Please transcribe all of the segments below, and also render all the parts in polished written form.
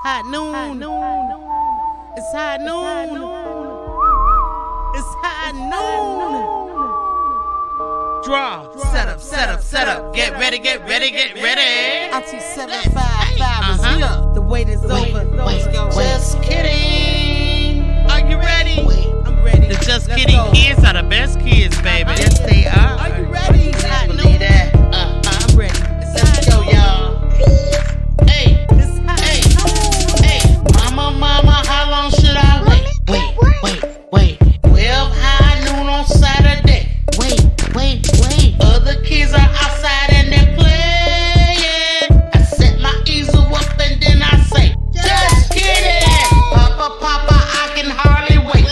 high noon. It's high noon. It's high noon. Draw. Set up. Get ready. RT755 is here. The wait is over. Let's go. Just kidding. Are you ready? I'm ready. The Just Kidding kids are the best kids, baby. Yes, they are. Are you ready? It's high noon. Believe that. I'm ready. Let's go, y'all. Hey, mama, how long should I wait? Wait. 12 high noon on Saturday. Wait. Other kids are outside and they're playing. I set my easel up and then I say, just kidding. Papa, I can hardly wait.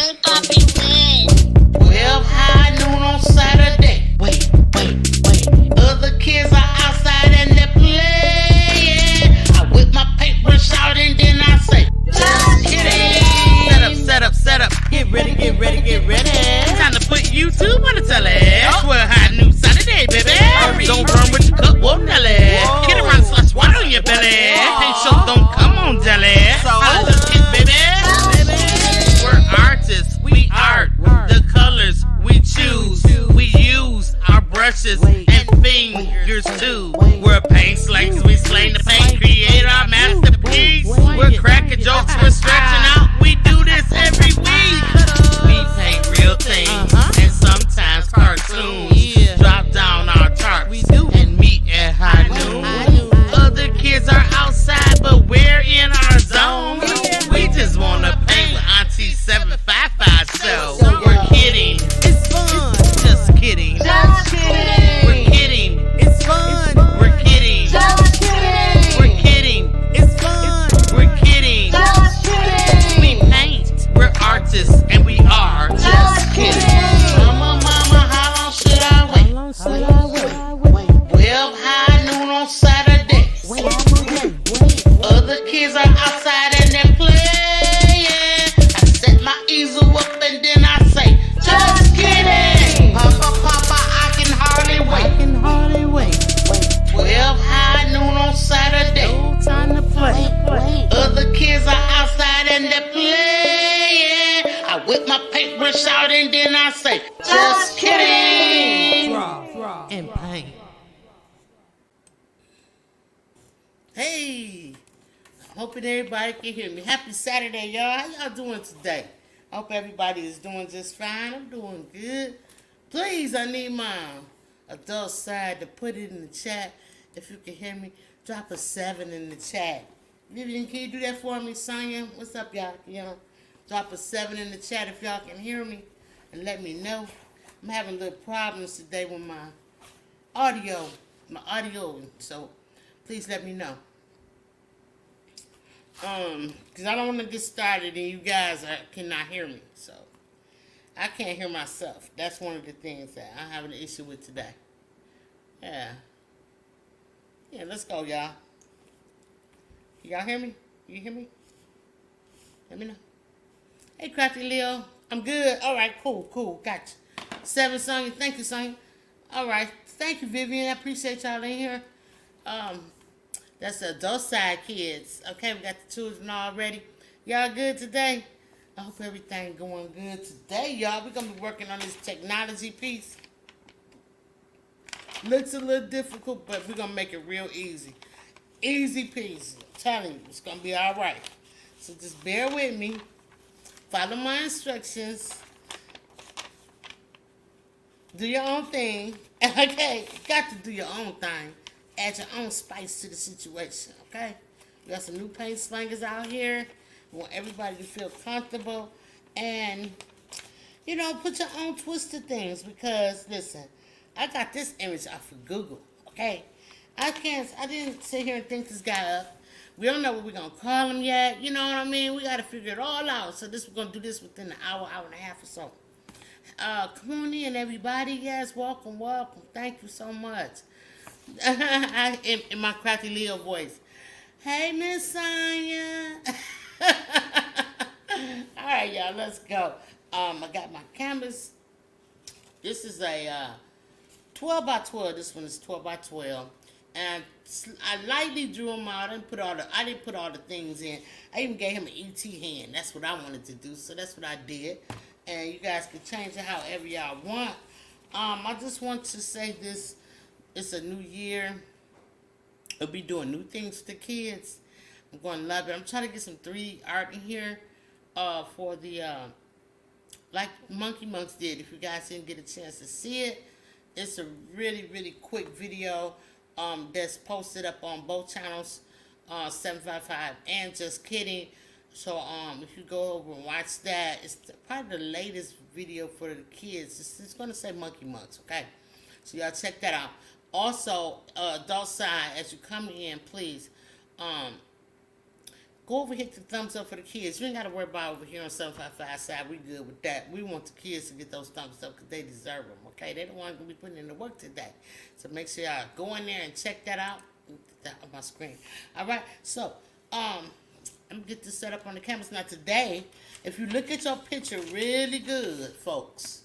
12 high noon on Saturday. Wait. Other kids are outside and they're playing. I whip my paintbrush out and then I say, just kidding. Set up. Get ready. Time to put YouTube on the telly. 12 high noon Saturday, baby. Don't run with your cup, whoa, Nelly. Get around, slush water on your belly. Paint show don't come on, jelly. Holla, kids, baby. We're artists, we art. The colors we choose. We use our brushes and fingers too. We're paint slangs, we slang the paint, create our masterpiece. We're cracking jokes, we're stretching out. We do this every week. We paint real things and sometimes cartoons. Drop down our tarps and meet at high noon. Other kids are outside, but we're in our zone. We just wanna paint with Auntie 755 show. We're kidding. It's fun. Just kidding. We're kidding. It's fun. We're kidding. Just kidding. We're kidding. It's fun. We're kidding. Just kidding. We paint. We're artists and we are just kidding. Mama, how long should I wait? 12 high noon on Saturday. Other kids are outside and they're playing. I set my easel up and then I say, just kidding. Papa, I can hardly wait. 12 high noon on Saturday. No time to play. Other kids are outside and they're playing. I whip my paintbrush out and then I say, just kidding. Draw and paint. Hey, I'm hoping everybody can hear me. Happy Saturday, y'all. How y'all doing today? I hope everybody is doing just fine. I'm doing good. Please, I need my adult side to put it in the chat. If you can hear me, drop a 7 in the chat. Vivian, can you do that for me? Sonia, what's up, y'all? Drop a 7 in the chat if y'all can hear me and let me know. I'm having little problems today with my audio. So please let me know. Because I don't want to get started and you guys cannot hear me. So I can't hear myself. That's one of the things that I'm having an issue with today. Yeah, let's go, y'all. Y'all hear me? You hear me? Let me know. Hey, Crafty Leo. I'm good. All right, cool. Gotcha. 7, Sonya. Thank you, Sonya. All right. Thank you, Vivian. I appreciate y'all in here. That's the adult side kids. Okay, we got the children already. Y'all good today? I hope everything going good today, y'all. We're going to be working on this technology piece. Looks a little difficult, but we're going to make it real easy. Easy peasy. I'm telling you, it's going to be all right. So just bear with me. Follow my instructions. Do your own thing. Okay, you got to do your own thing. Add your own spice to the situation, okay? We got some new paint slangers out here. We want everybody to feel comfortable. And, put your own twist to things. Because, listen, I got this image off of Google, okay? I didn't sit here and think this guy up. We don't know what we're going to call him yet. You know what I mean? We got to figure it all out. So we're going to do this within an hour and a half or so. Come on in, everybody. Yes, welcome. Thank you so much. In my crafty Leo voice. Hey, Miss Sonia. All right, y'all, let's go. I got my canvas. This is a 12 by 12. This one is 12 by 12. And I lightly drew him out. I didn't put all the things in. I even gave him an ET hand. That's what I wanted to do. So that's what I did. And you guys can change it however y'all want. I just want to say this. It's a new year. I'll be doing new things to kids. I'm going to love it. I'm trying to get some 3D art in here for the, like Monkey Monks did. If you guys didn't get a chance to see it, it's a really, really quick video that's posted up on both channels, 755 and Just Kidding. So if you go over and watch that, it's probably the latest video for the kids. It's going to say Monkey Monks, okay? So y'all check that out. Also, adult side, as you come in, please, go over, hit the thumbs up for the kids. You ain't got to worry about over here on 755 side. We good with that. We want the kids to get those thumbs up because they deserve them, okay? They're the ones going to be putting in the work today. So make sure y'all go in there and check that out. That on my screen. All right, so, I'm going to get this set up on the cameras. Now, today, if you look at your picture really good, folks,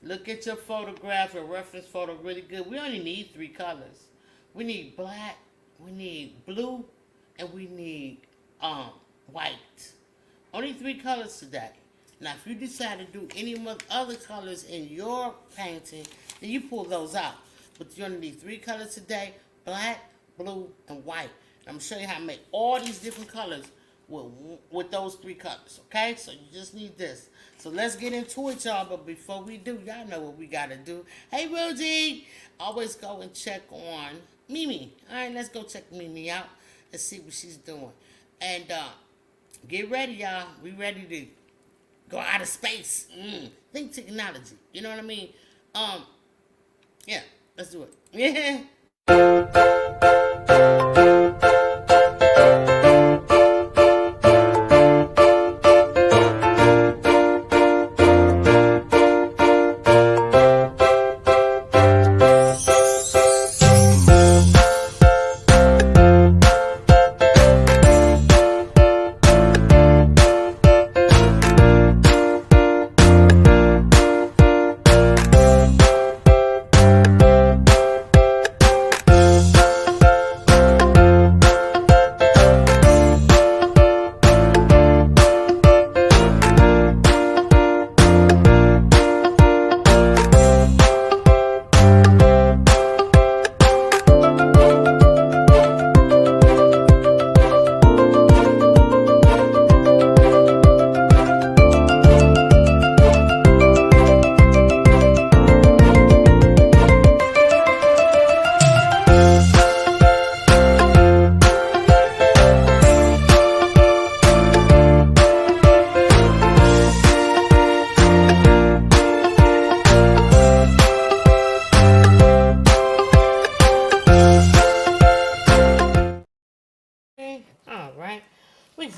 look at your photograph, your reference photo really good. We only need 3 colors. We need black, we need blue, and we need white. Only 3 colors today. Now, if you decide to do any other colors in your painting, then you pull those out. But you only need 3 colors today: black, blue, and white. I'm going to show you how to make all these different colors with those 3 colors, okay? So you just need this. So let's get into it, y'all. But before we do, y'all know what we got to do. Hey, Rudy, always go and check on Mimi. All right, let's go check Mimi out and see what she's doing. And get ready, y'all. We ready to go out of space. Think technology. You know what I mean? Yeah, let's do it. Yeah.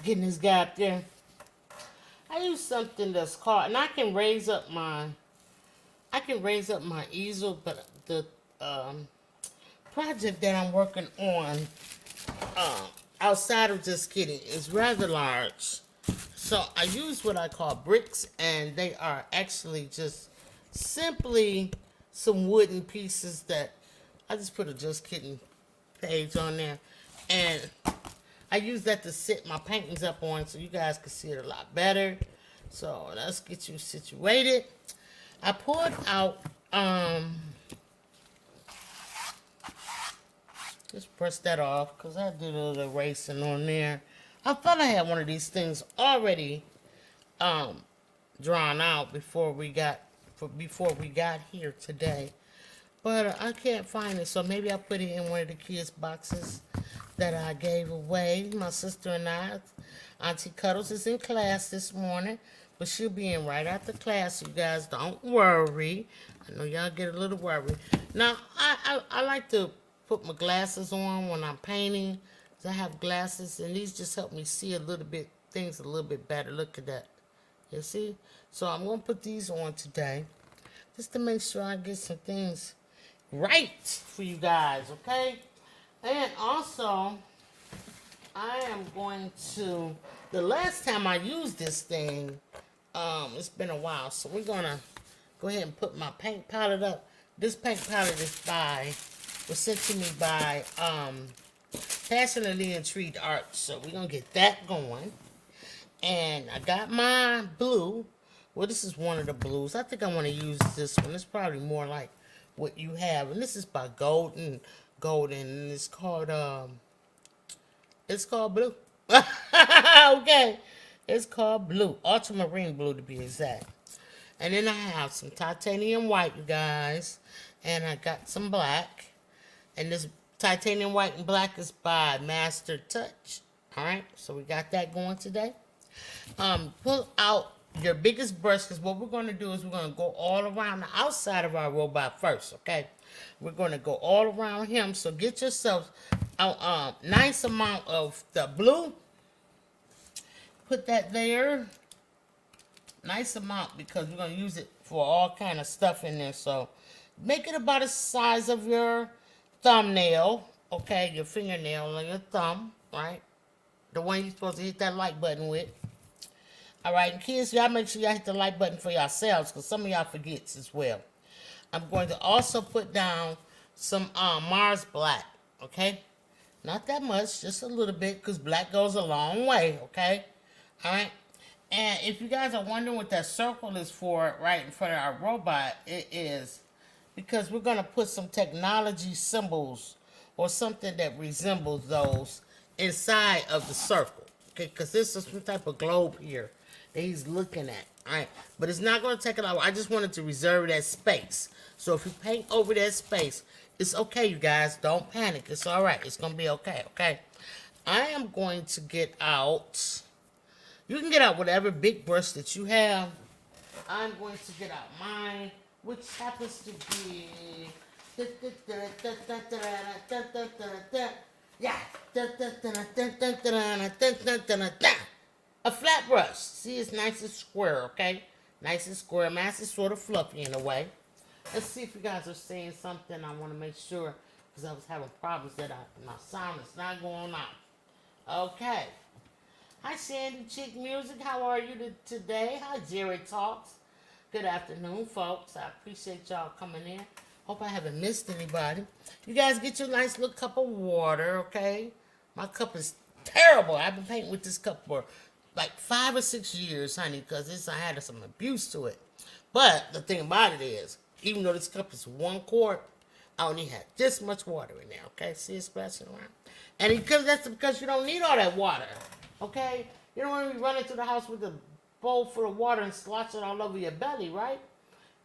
Getting this guy up there. I use something that's called, and I can raise up my easel, but the project that I'm working on outside of Just Kidding is rather large. So I use what I call bricks, and they are actually just simply some wooden pieces that I just put a Just Kidding page on there, and I use that to sit my paintings up on so you guys can see it a lot better. So let's get you situated. I pulled out, just press that off because I did a little erasing on there. I thought I had one of these things already drawn out before we got here today. But I can't find it, so maybe I'll put it in one of the kids' boxes that I gave away. My sister and I, Auntie Cuddles is in class this morning, but she'll be in right after class, so you guys don't worry. I know y'all get a little worried. Now, I like to put my glasses on when I'm painting. I have glasses, and these just help me see things a little bit better. Look at that. You see? So I'm going to put these on today just to make sure I get some things right for you guys, okay? And also, I am going to, the last time I used this thing, it's been a while, so we're going to go ahead and put my paint palette up. This paint palette is by was sent to me by Passionately Intrigued Art. So we're gonna get that going. And I got my blue. Well, this is one of the blues. I think I want to use this one. It's probably more like what you have. And this is by Golden, and it's called blue. Okay. It's called blue. Ultramarine blue to be exact. And then I have some titanium white, you guys. And I got some black. And this titanium white and black is by Master Touch. Alright, so we got that going today. Pull out your biggest brush, because what we're going to do is we're going to go all around the outside of our robot first, okay? We're going to go all around him, so get yourself a nice amount of the blue. Put that there. Nice amount, because we're going to use it for all kind of stuff in there. So make it about the size of your thumbnail, okay? Your fingernail on your thumb, right? The one you're supposed to hit that like button with. All right, and kids, y'all make sure y'all hit the like button for yourselves, because some of y'all forgets as well. I'm going to also put down some Mars Black, okay? Not that much, just a little bit, because black goes a long way, okay? All right? And if you guys are wondering what that circle is for right in front of our robot, it is because we're going to put some technology symbols or something that resembles those inside of the circle, okay? Because this is some type of globe here that he's looking at, all right? But it's not going to take it out. I just wanted to reserve that space. So if you paint over that space, it's okay, you guys. Don't panic. It's all right. It's going to be okay, okay? I am going to get out... You can get out whatever big brush that you have. I'm going to get out mine, which happens to be... Yeah. A flat brush. See, it's nice and square, okay? Nice and square. Mass is sort of fluffy in a way. Let's see if you guys are saying something. I want to make sure, because I was having problems that my sound is not going out. Okay. Hi, Sandy Chick Music. How are you today? Hi, Jerry Talks. Good afternoon, folks. I appreciate y'all coming in. Hope I haven't missed anybody. You guys get your nice little cup of water, okay? My cup is terrible. I've been painting with this cup for like 5 or 6 years, honey, because I had some abuse to it. But the thing about it is, even though this cup is 1 quart, I only had this much water in there, okay? See it splashing around? And that's because you don't need all that water, okay? You don't want to be running through the house with a bowl full of water and sloshing all over your belly, right?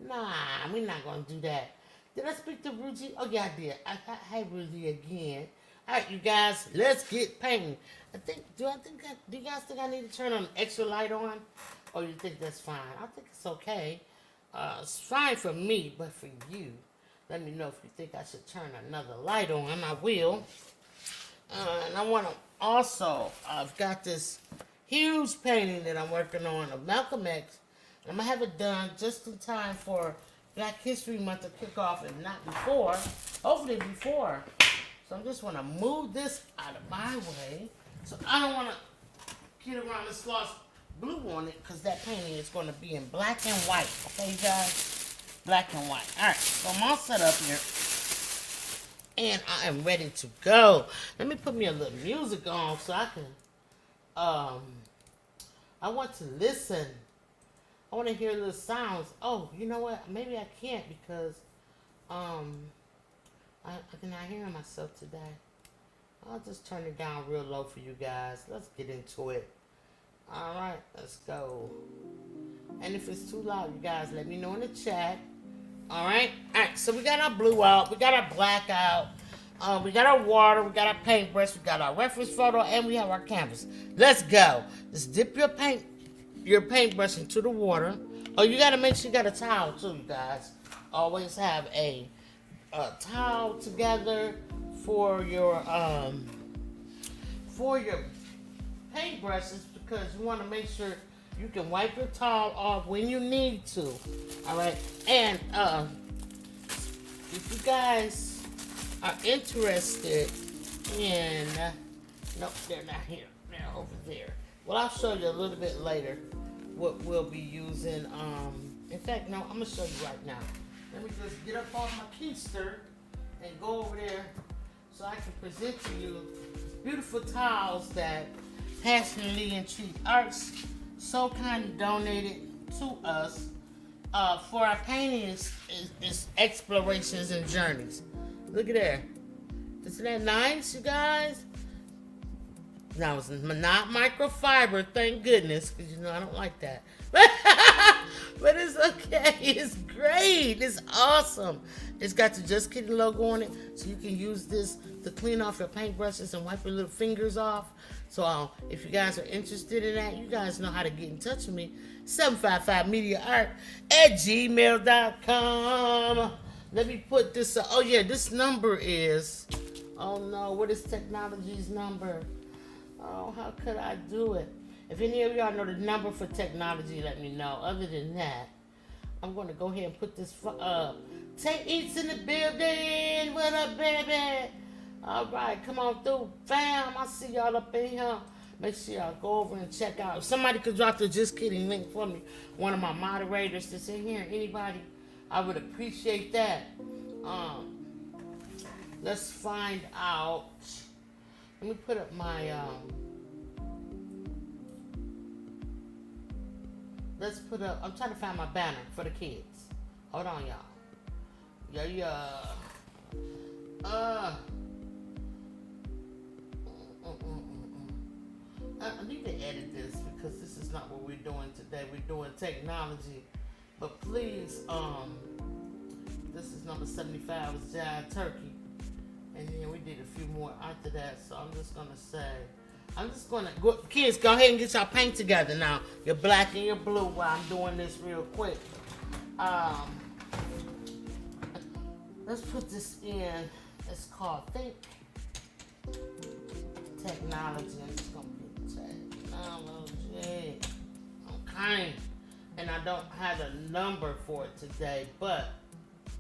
Nah, we're not going to do that. Did I speak to Rudy? Oh, yeah, I did. Hi, Rudy again. All right, you guys, let's get painting. Do you guys think I need to turn an extra light on? Or you think that's fine? I think it's okay. It's fine for me, but for you, let me know if you think I should turn another light on. I will. And I want to also, I've got this huge painting that I'm working on of Malcolm X. And I'm going to have it done just in time for Black History Month to kick off, if not before. Hopefully before. So I just want to move this out of my way. So I don't want to get around this lost blue on it, because that painting is going to be in black and white. Okay, you guys? Black and white. All right, so I'm all set up here. And I am ready to go. Let me put me a little music on so I can, I want to listen. I want to hear little sounds. Oh, you know what? Maybe I can't because, I cannot hear myself today. I'll just turn it down real low for you guys. Let's get into it. All right, let's go. And if it's too loud, you guys, let me know in the chat. All right, so we got our blue out. We got our black out. We got our water. We got our paintbrush. We got our reference photo, and we have our canvas. Let's go. Just dip your paintbrush into the water. Oh, you got to make sure you got a towel too, you guys. Always have a towel together for your paintbrushes, because you want to make sure you can wipe your towel off when you need to. All right, and if you guys are interested in, nope, they're not here. They're over there. Well, I'll show you a little bit later what we'll be using. In fact, no, I'm gonna show you right now. Let me just get up off my keister and go over there so I can present to you beautiful tiles that Passionately and Treat Arts so kindly donated to us for our painting is explorations and journeys. Look at there. Isn't that nice, you guys? Now, it's not microfiber, thank goodness, because you know I don't like that. But it's okay. It's great. It's awesome. It's got the Just Kidding logo on it, so you can use this to clean off your paintbrushes and wipe your little fingers off. So if you guys are interested in that, you guys know how to get in touch with me. 755mediaart@gmail.com. Let me put this. Oh yeah, this number is. Oh no, what is technology's number? Oh, how could I do it? If any of y'all know the number for technology, let me know. Other than that, I'm going to go ahead and put this Take Eats in the building. What up, baby? All right, come on through, fam. I see y'all up in here. Make sure y'all go over and check out. If somebody could drop the Just Kidding link for me, one of my moderators that's in here, anybody, I would appreciate that. Let's find out. Let me put up my, let's put up, I'm trying to find my banner for the kids. Hold on, y'all. Yeah. I need to edit this because this is not what we're doing today. We're doing technology. But please, this is number 75, it's Giant Turkey. And then we did a few more after that. So I'm just going to say, kids, go ahead and get y'all paint together now. Your black and your blue while I'm doing this real quick. Let's put this in. It's called Think Technology. I'm just going to put technology. Okay. And I don't have a number for it today, but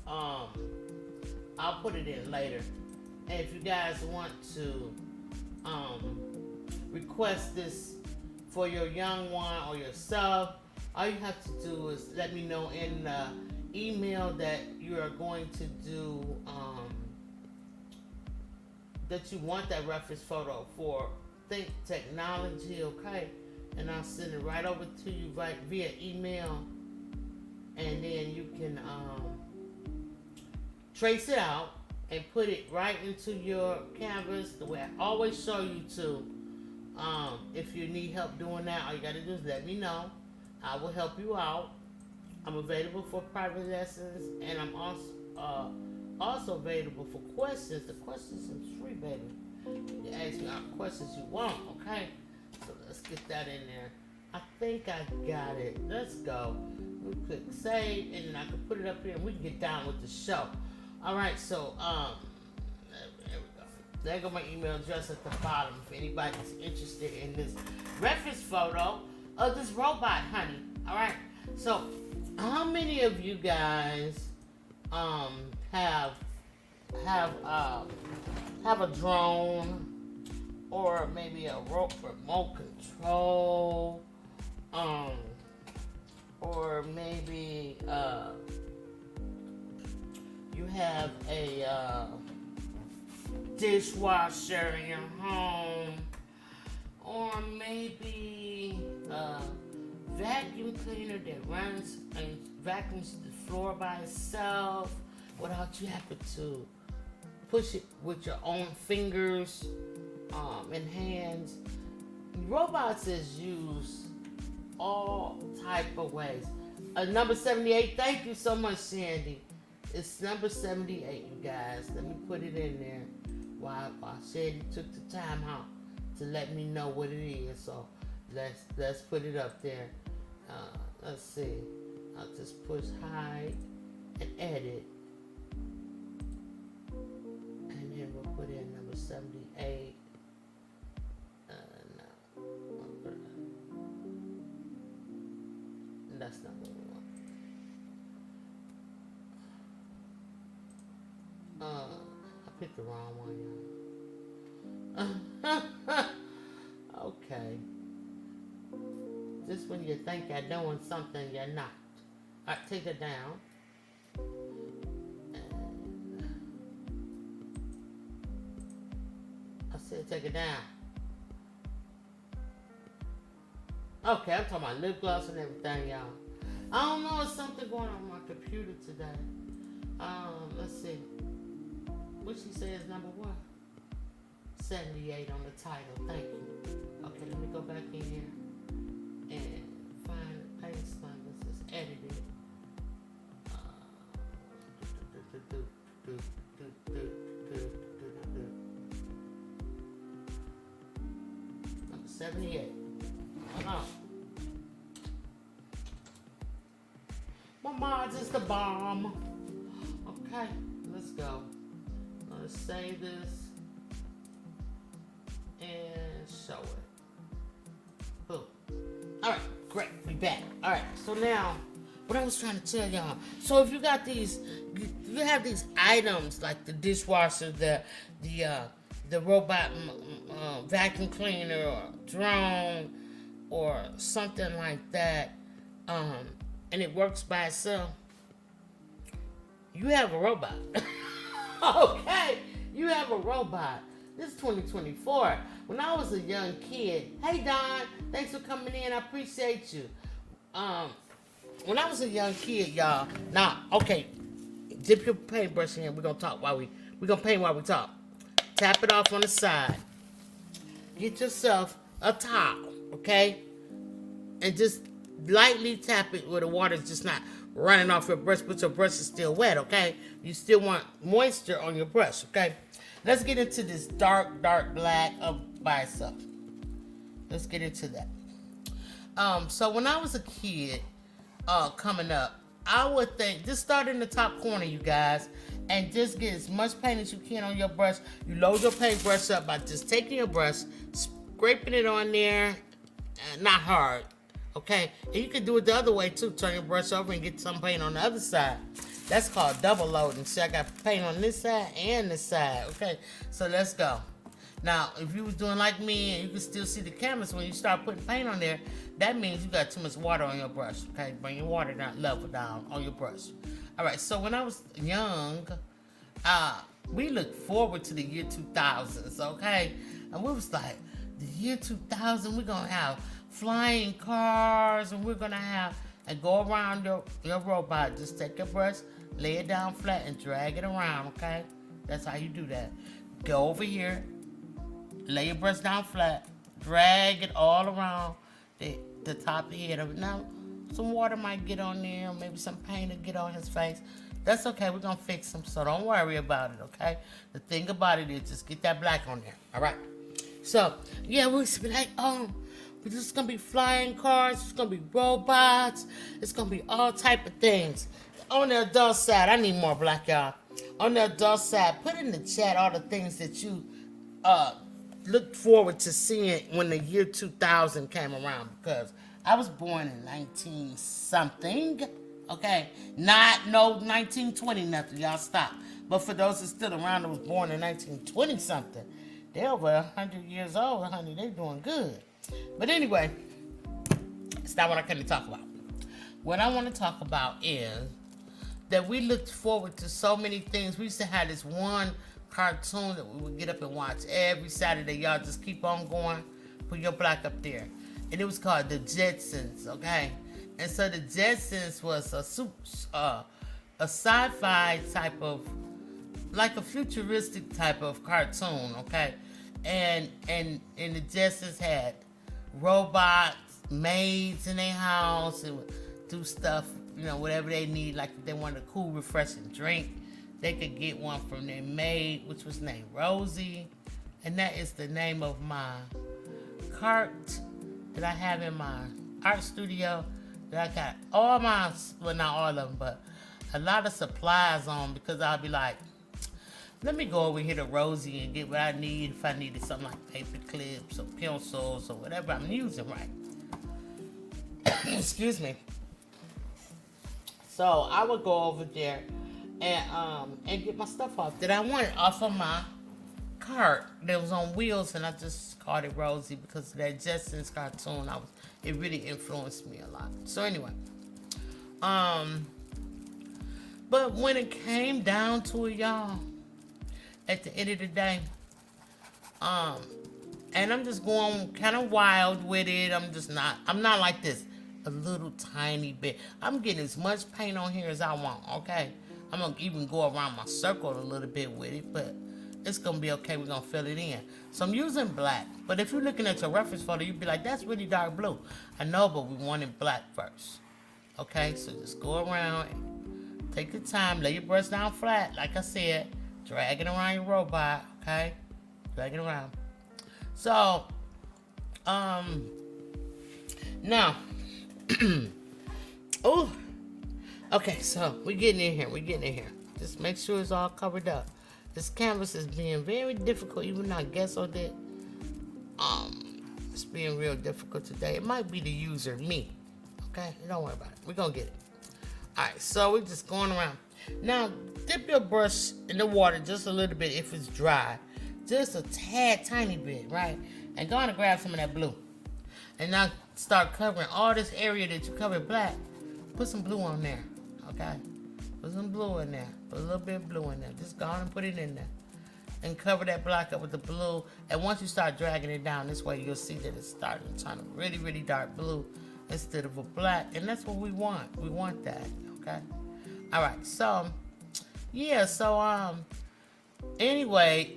I'll put it in later. And if you guys want to request this for your young one or yourself, all you have to do is let me know in the email that you are going to do, that you want that reference photo for Think Technology, okay? And I'll send it right over to you right via email. And then you can trace it out and put it right into your canvas the way I always show you to. If you need help doing that, all you gotta do is let me know. I will help you out. I'm available for private lessons, and I'm also available for questions. The questions are free, baby. You ask me all the questions you want, okay? So let's get that in there. I think I got it. Let's go. We click save, and then I can put it up here, and we can get down with the show. All right, so there we go. There go my email address at the bottom if anybody's interested in this reference photo of this robot, honey. All right. So, how many of you guys have a drone or maybe a remote control, or maybe you have a dishwasher in your home, or maybe a vacuum cleaner that runs and vacuums the floor by itself without you having to push it with your own fingers and hands. Robots is used all type of ways. Number 78, thank you so much, Sandy. It's number 78, you guys. Let me put it in there while Sandy took the time out to let me know what it is. So let's put it up there. Let's see. I'll just push hide and edit. And then we'll put in number 78. No. That's not what we want. I picked the wrong one, y'all. Okay. Just when you think you're doing something, you're not. Alright, take it down. And said take it down. Okay, I'm talking about lip gloss and everything, y'all. I don't know, it's something going on my computer today. Let's see. What she says number 1? 78 on the title. Thank you. Okay, let me go back in here and find the paint slime. This is edited. Number 78. My mods is the bomb. Okay, let's go. Let's save this and show it. Boom. Alright, great. We back. Alright, so now, what I was trying to tell y'all. So if you got these, you have these items like the dishwasher, the robot vacuum cleaner or drone or something like that, and it works by itself, you have a robot. Okay, you have a robot. This is 2024. When I was a young kid, hey Don, thanks for coming in. I appreciate you. When I was a young kid, y'all. Now, okay, dip your paintbrush in. We're gonna talk we're gonna paint while we talk. Tap it off on the side. Get yourself a towel, okay, and just lightly tap it where the water's just not running off your brush, but your brush is still wet, okay? You still want moisture on your brush, okay? Let's get into this dark black by itself. Let's get into that. So when I was a kid, coming up, I would think, just start in the top corner, you guys, and just get as much paint as you can on your brush. You load your paintbrush up by just taking your brush, scraping it on there, not hard, okay? And you can do it the other way too. Turn your brush over and get some paint on the other side. That's called double loading. See, I got paint on this side and this side, okay? So let's go. Now, if you was doing like me and you can still see the canvas when you start putting paint on there, that means you got too much water on your brush, okay? Bring your water level down on your brush. All right, so when I was young, we looked forward to the year 2000s, okay? And we was like, the year 2000, we're going to have flying cars, and we're going to have, and go around your robot. Just take your brush, lay it down flat, and drag it around, okay? That's how you do that. Go over here, lay your brush down flat, drag it all around the top of the head of it. Now, some water might get on there, maybe some paint will get on his face. That's okay, we're gonna fix him, so don't worry about it, okay? The thing about it is just get that black on there, all right? So, yeah, we'll be like, this is gonna be flying cars, it's gonna be robots, it's gonna be all type of things. On the adult side, I need more black, y'all. On the adult side, put in the chat all the things that you looked forward to seeing when the year 2000 came around, because I was born in 19-something, okay? Not no 1920 nothing, y'all stop. But for those that still around that was born in 1920-something, they're over 100 years old, honey, they doing good. But anyway, it's not what I came to talk about. What I want to talk about is that we looked forward to so many things. We used to have this one cartoon that we would get up and watch every Saturday. Y'all just keep on going. Put your black up there. And it was called the Jetsons, okay? And so the Jetsons was a sci-fi type of, like a futuristic type of cartoon, okay? And the Jetsons had robots, maids in their house, and would do stuff, you know, whatever they need. Like if they wanted a cool, refreshing drink, they could get one from their maid, which was named Rosie. And that is the name of my cart that I have in my art studio that I got all my, well, not all of them, but a lot of supplies on, because I'll be like, let me go over here to Rosie and get what I need if I needed something like paper clips or pencils or whatever I'm using, right? Excuse me. So I would go over there and get my stuff off that I wanted off of my cart that was on wheels, and I just called it Rosie because of that Jetsons cartoon. It really influenced me a lot. So anyway, but when it came down to it, y'all, at the end of the day, And I'm just going kind of wild with it. I'm not like this. A little tiny bit. I'm getting as much paint on here as I want, okay? I'm going to even go around my circle a little bit with it, but it's going to be okay. We're going to fill it in. So I'm using black. But if you're looking at your reference photo, you'd be like, that's really dark blue. I know, but we wanted black first. Okay, so just go around, take your time, lay your brush down flat, like I said, drag it around your robot, okay? Drag it around. So, now, oh, okay, so we're getting in here. Just make sure it's all covered up. This canvas is being very difficult, even though I guess I did. It's being real difficult today. It might be the user, me. Okay, don't worry about it. We're gonna get it. Alright, so we're just going around. Now, dip your brush in the water just a little bit if it's dry. Just a tad, tiny bit, right? And go on and grab some of that blue. And now start covering all this area that you covered black. Put some blue on there, okay? Put some blue in there. Put a little bit of blue in there. Just go on and put it in there. And cover that black up with the blue. And once you start dragging it down this way, you'll see that it's starting to turn a really, really dark blue instead of a black. And that's what we want. We want that, okay? All right, so, yeah, so, anyway,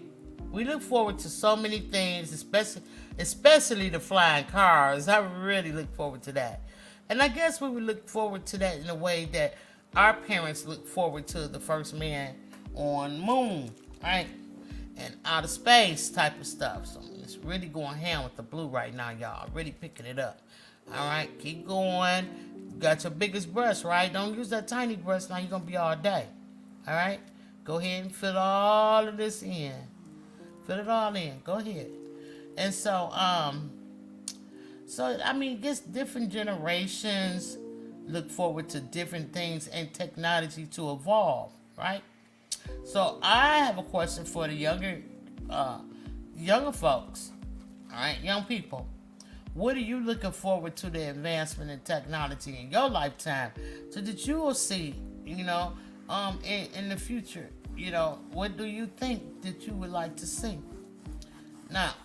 we look forward to so many things, especially the flying cars. I really look forward to that. And I guess we would look forward to that in a way that our parents look forward to the first man on the moon, right? And outer space type of stuff. So it's really going ham with the blue right now, y'all. Really picking it up. All right, keep going. You got your biggest brush, right? Don't use that tiny brush. Now you're going to be all day. All right? Go ahead and fill all of this in. Fill it all in. Go ahead. And so, I mean, just different generations look forward to different things and technology to evolve, right? So I have a question for the younger folks, all right, young people. What are you looking forward to the advancement in technology in your lifetime so that you will see, you know, in the future, you know, what do you think that you would like to see? Now,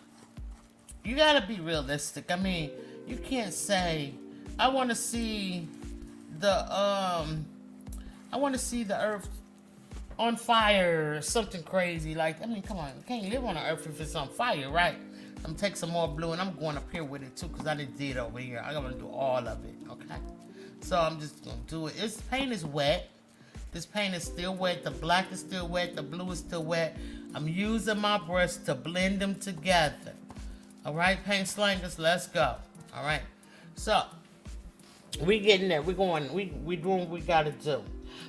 you got to be realistic. I mean, you can't say, I want to see the earth on fire or something crazy. Like, I mean, come on, you can't live on the earth if it's on fire, right? I'm gonna take some more blue and I'm going up here with it too, because I didn't do it over here. I'm gonna do all of it, okay? So I'm just gonna do it. This paint is wet. This paint is still wet. The black is still wet. The blue is still wet. I'm using my brush to blend them together. All right, paint slangers, let's go. All right, so we getting there. We're going. We doing what we gotta do.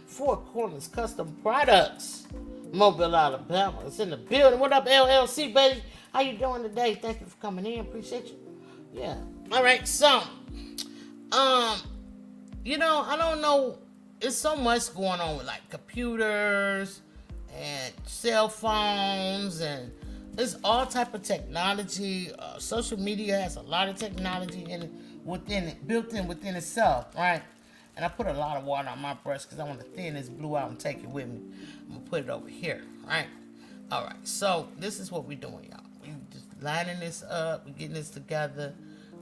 Four Corners Custom Products, Mobile, Alabama. It's in the building. What up, LLC, baby? How you doing today? Thank you for coming in. Appreciate you. Yeah. All right. So, you know, I don't know. There's so much going on with like computers and cell phones, and there's all type of technology. Social media has a lot of technology built in within itself, right? And I put a lot of water on my brush because I want to thin this blue out and take it with me. I'm gonna put it over here, right? All right. So this is what we're doing, y'all. We just lining this up. We're getting this together.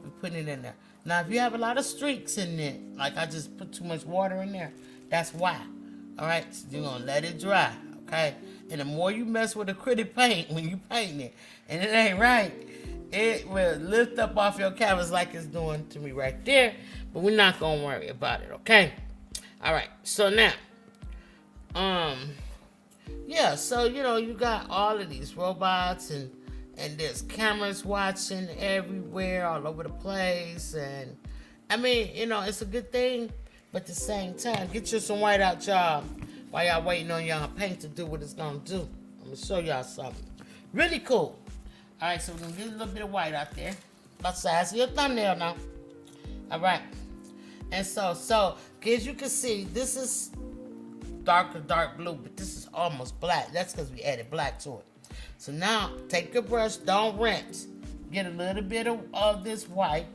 We're putting it in there. Now, if you have a lot of streaks in it, like I just put too much water in there, that's why. All right, so you're gonna let it dry, okay? And the more you mess with acrylic paint when you paint it, and it ain't right, it will lift up off your canvas like it's doing to me right there. But we're not gonna worry about it, okay? All right. So now, yeah. So you know, you got all of these robots and there's cameras watching everywhere, all over the place, and I mean, you know, it's a good thing. But at the same time, get you some white out, y'all, while y'all waiting on y'all paint to do what it's gonna do. I'm gonna show y'all something really cool. All right, so we're gonna get a little bit of white out there, about the size of your thumbnail now. All right, and so as you can see, this is dark blue, but this is almost black. That's because we added black to it. So now, take your brush, don't rinse. Get a little bit of this white,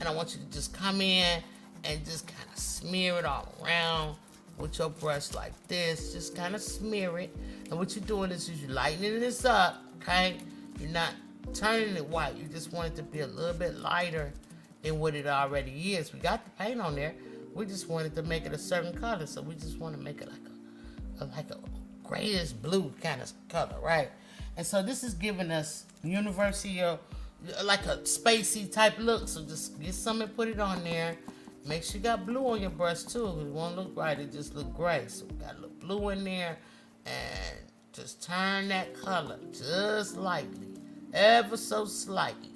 and I want you to just come in and just kind of smear it all around with your brush like this. Just kind of smear it. And what you're doing is you're lightening this up, okay? You're not turning it white. You just want it to be a little bit lighter than what it already is. We got the paint on there. We just wanted to make it a certain color, so we just want to make it like a grayish blue kind of color, right? And so this is giving us university or like a spacey type look. So just get some and put it on there. Make sure you got blue on your brush too. It won't look right, it just look gray. So we got a little blue in there, and just turn that color just lightly, ever so slightly.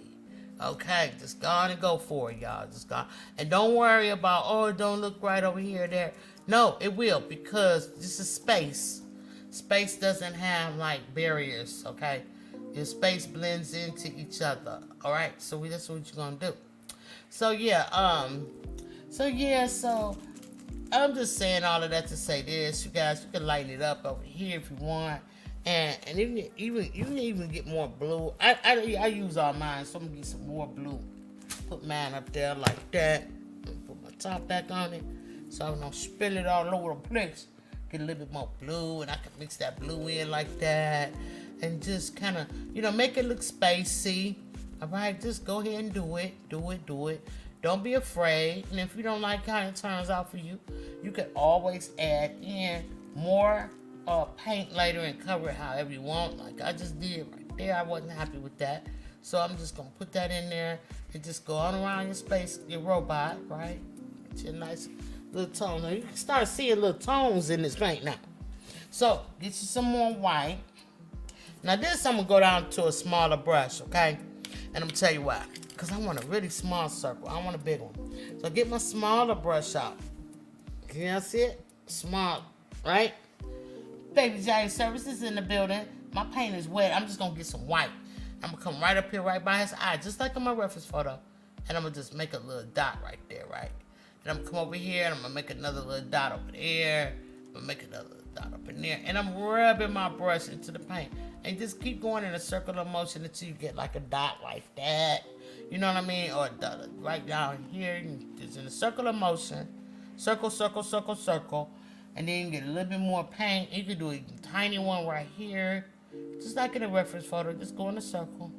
Okay, just go on and go for it, y'all. Just go. And don't worry about, oh, it don't look right over here or there. No, it will, because this is space. Space doesn't have like barriers, okay? Your space blends into each other. All right, so that's what you're gonna do. So so I'm just saying all of that to say this. You guys, you can lighten it up over here if you want, and you can even get more blue. I use all mine, so I'm gonna get some more blue. Put mine up there like that. Put my top back on it, so I don't spill it all over the place. Get a little bit more blue, and I can mix that blue in like that, and just kind of, make it look spacey. All right, just go ahead and do it. Don't be afraid. And if you don't like how it turns out for you, you can always add in more paint later and cover it however you want. Like I just did right there. I wasn't happy with that, so I'm just gonna put that in there and just go on around your space, your robot, right? Get your nice little tones. Now you can start seeing little tones in this paint now. So get you some more white. Now this I'm gonna go down to a smaller brush, okay? And I'm gonna tell you why. Because I want a really small circle. I don't want a big one. So get my smaller brush out. Can y'all see it? Small, right? Baby Giant Services in the building. My paint is wet. I'm just gonna get some white. I'm gonna come right up here, right by his eye, just like in my reference photo. And I'm gonna just make a little dot right there, right? And I'm gonna come over here and I'm gonna make another little dot over there. I'm gonna make another little dot up in there. And I'm rubbing my brush into the paint. And just keep going in a circular motion until you get like a dot like that. You know what I mean? Or a dot right down here. Just in a circular motion. Circle, circle, circle, circle. And then you get a little bit more paint. You can do a tiny one right here. Just like in a reference photo. Just go in a circle.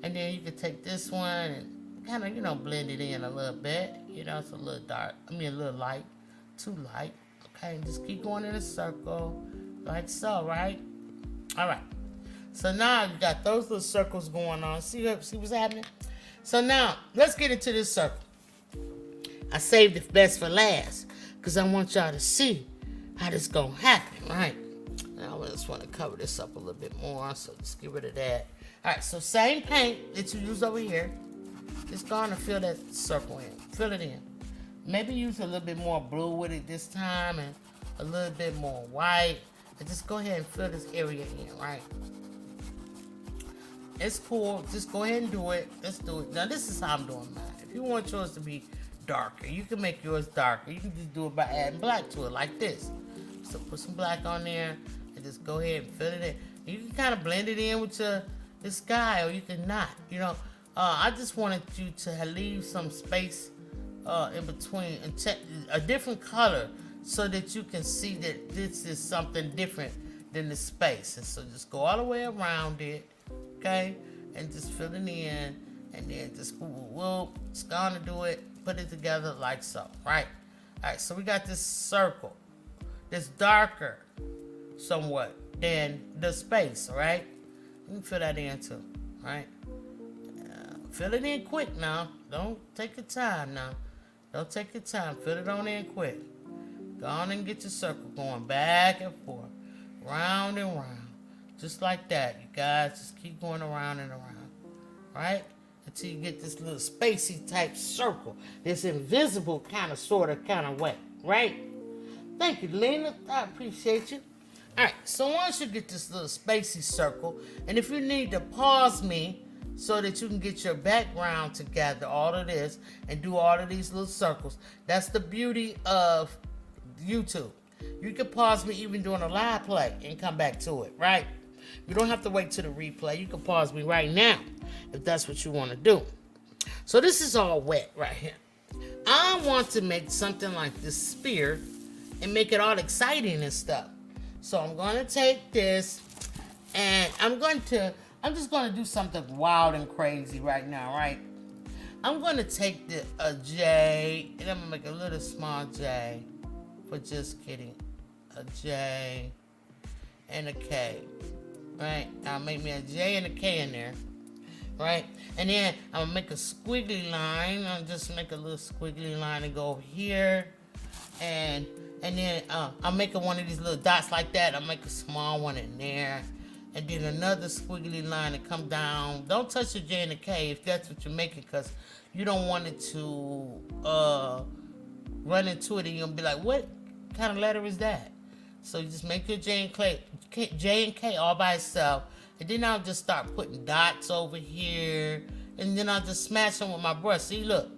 And then you can take this one and kind of, blend it in a little bit. It's a little dark. a little light. Too light. Okay, and just keep going in a circle. Like so, right? All right. So now you got those little circles going on. See what's happening? So now, let's get into this circle. I saved the best for last, because I want y'all to see how this going to happen, right? Now I just want to cover this up a little bit more, so just get rid of that. All right, so same paint that you used over here. Just go on and fill that circle in. Fill it in. Maybe use a little bit more blue with it this time, and a little bit more white. And just go ahead and fill this area in, right? It's cool. Just go ahead and do it. Let's do it. Now, this is how I'm doing mine. If you want yours to be darker, you can make yours darker. You can just do it by adding black to it like this. So put some black on there and just go ahead and fill it in. You can kind of blend it in with the sky, or you can not. I just wanted you to leave some space in between and a different color so that you can see that this is something different than the space. And so just go all the way around it. Okay, and just fill it in, and then just whoop, it's gonna do it. Put it together like so, right? All right, so we got this circle that's darker somewhat than the space, all right? You can fill that in too, right? Fill it in quick now. Don't take your time now. Don't take your time. Fill it on in quick. Go on and get your circle going back and forth, round and round. Just like that, you guys. Just keep going around and around, right? Until you get this little spacey type circle. This invisible kind of way, right? Thank you, Lena. I appreciate you. All right, so once you get this little spacey circle, and if you need to pause me so that you can get your background together, all of this, and do all of these little circles, that's the beauty of YouTube. You can pause me even doing a live play and come back to it, right? You don't have to wait till the replay. You can pause me right now if that's what you want to do. So this is all wet right here. I want to make something like this spear and make it all exciting and stuff. So I'm going to take this and I I'm just gonna do something wild and crazy right now, right? I'm gonna take a J, and I'm gonna make a little small J for just kidding. A J and a K, right? I'll make me a J and a K in there, right? And then I'm gonna make a squiggly line. I'll just make a little squiggly line and go over here, and then I'm making one of these little dots like that. I'll make a small one in there, and then another squiggly line to come down. Don't touch the J and the K if that's what you're making, because you don't want it to run into it and you'll be like, what kind of letter is that? So you just make your J and K all by itself, and then I'll just start putting dots over here, and then I'll just smash them with my brush. See, look,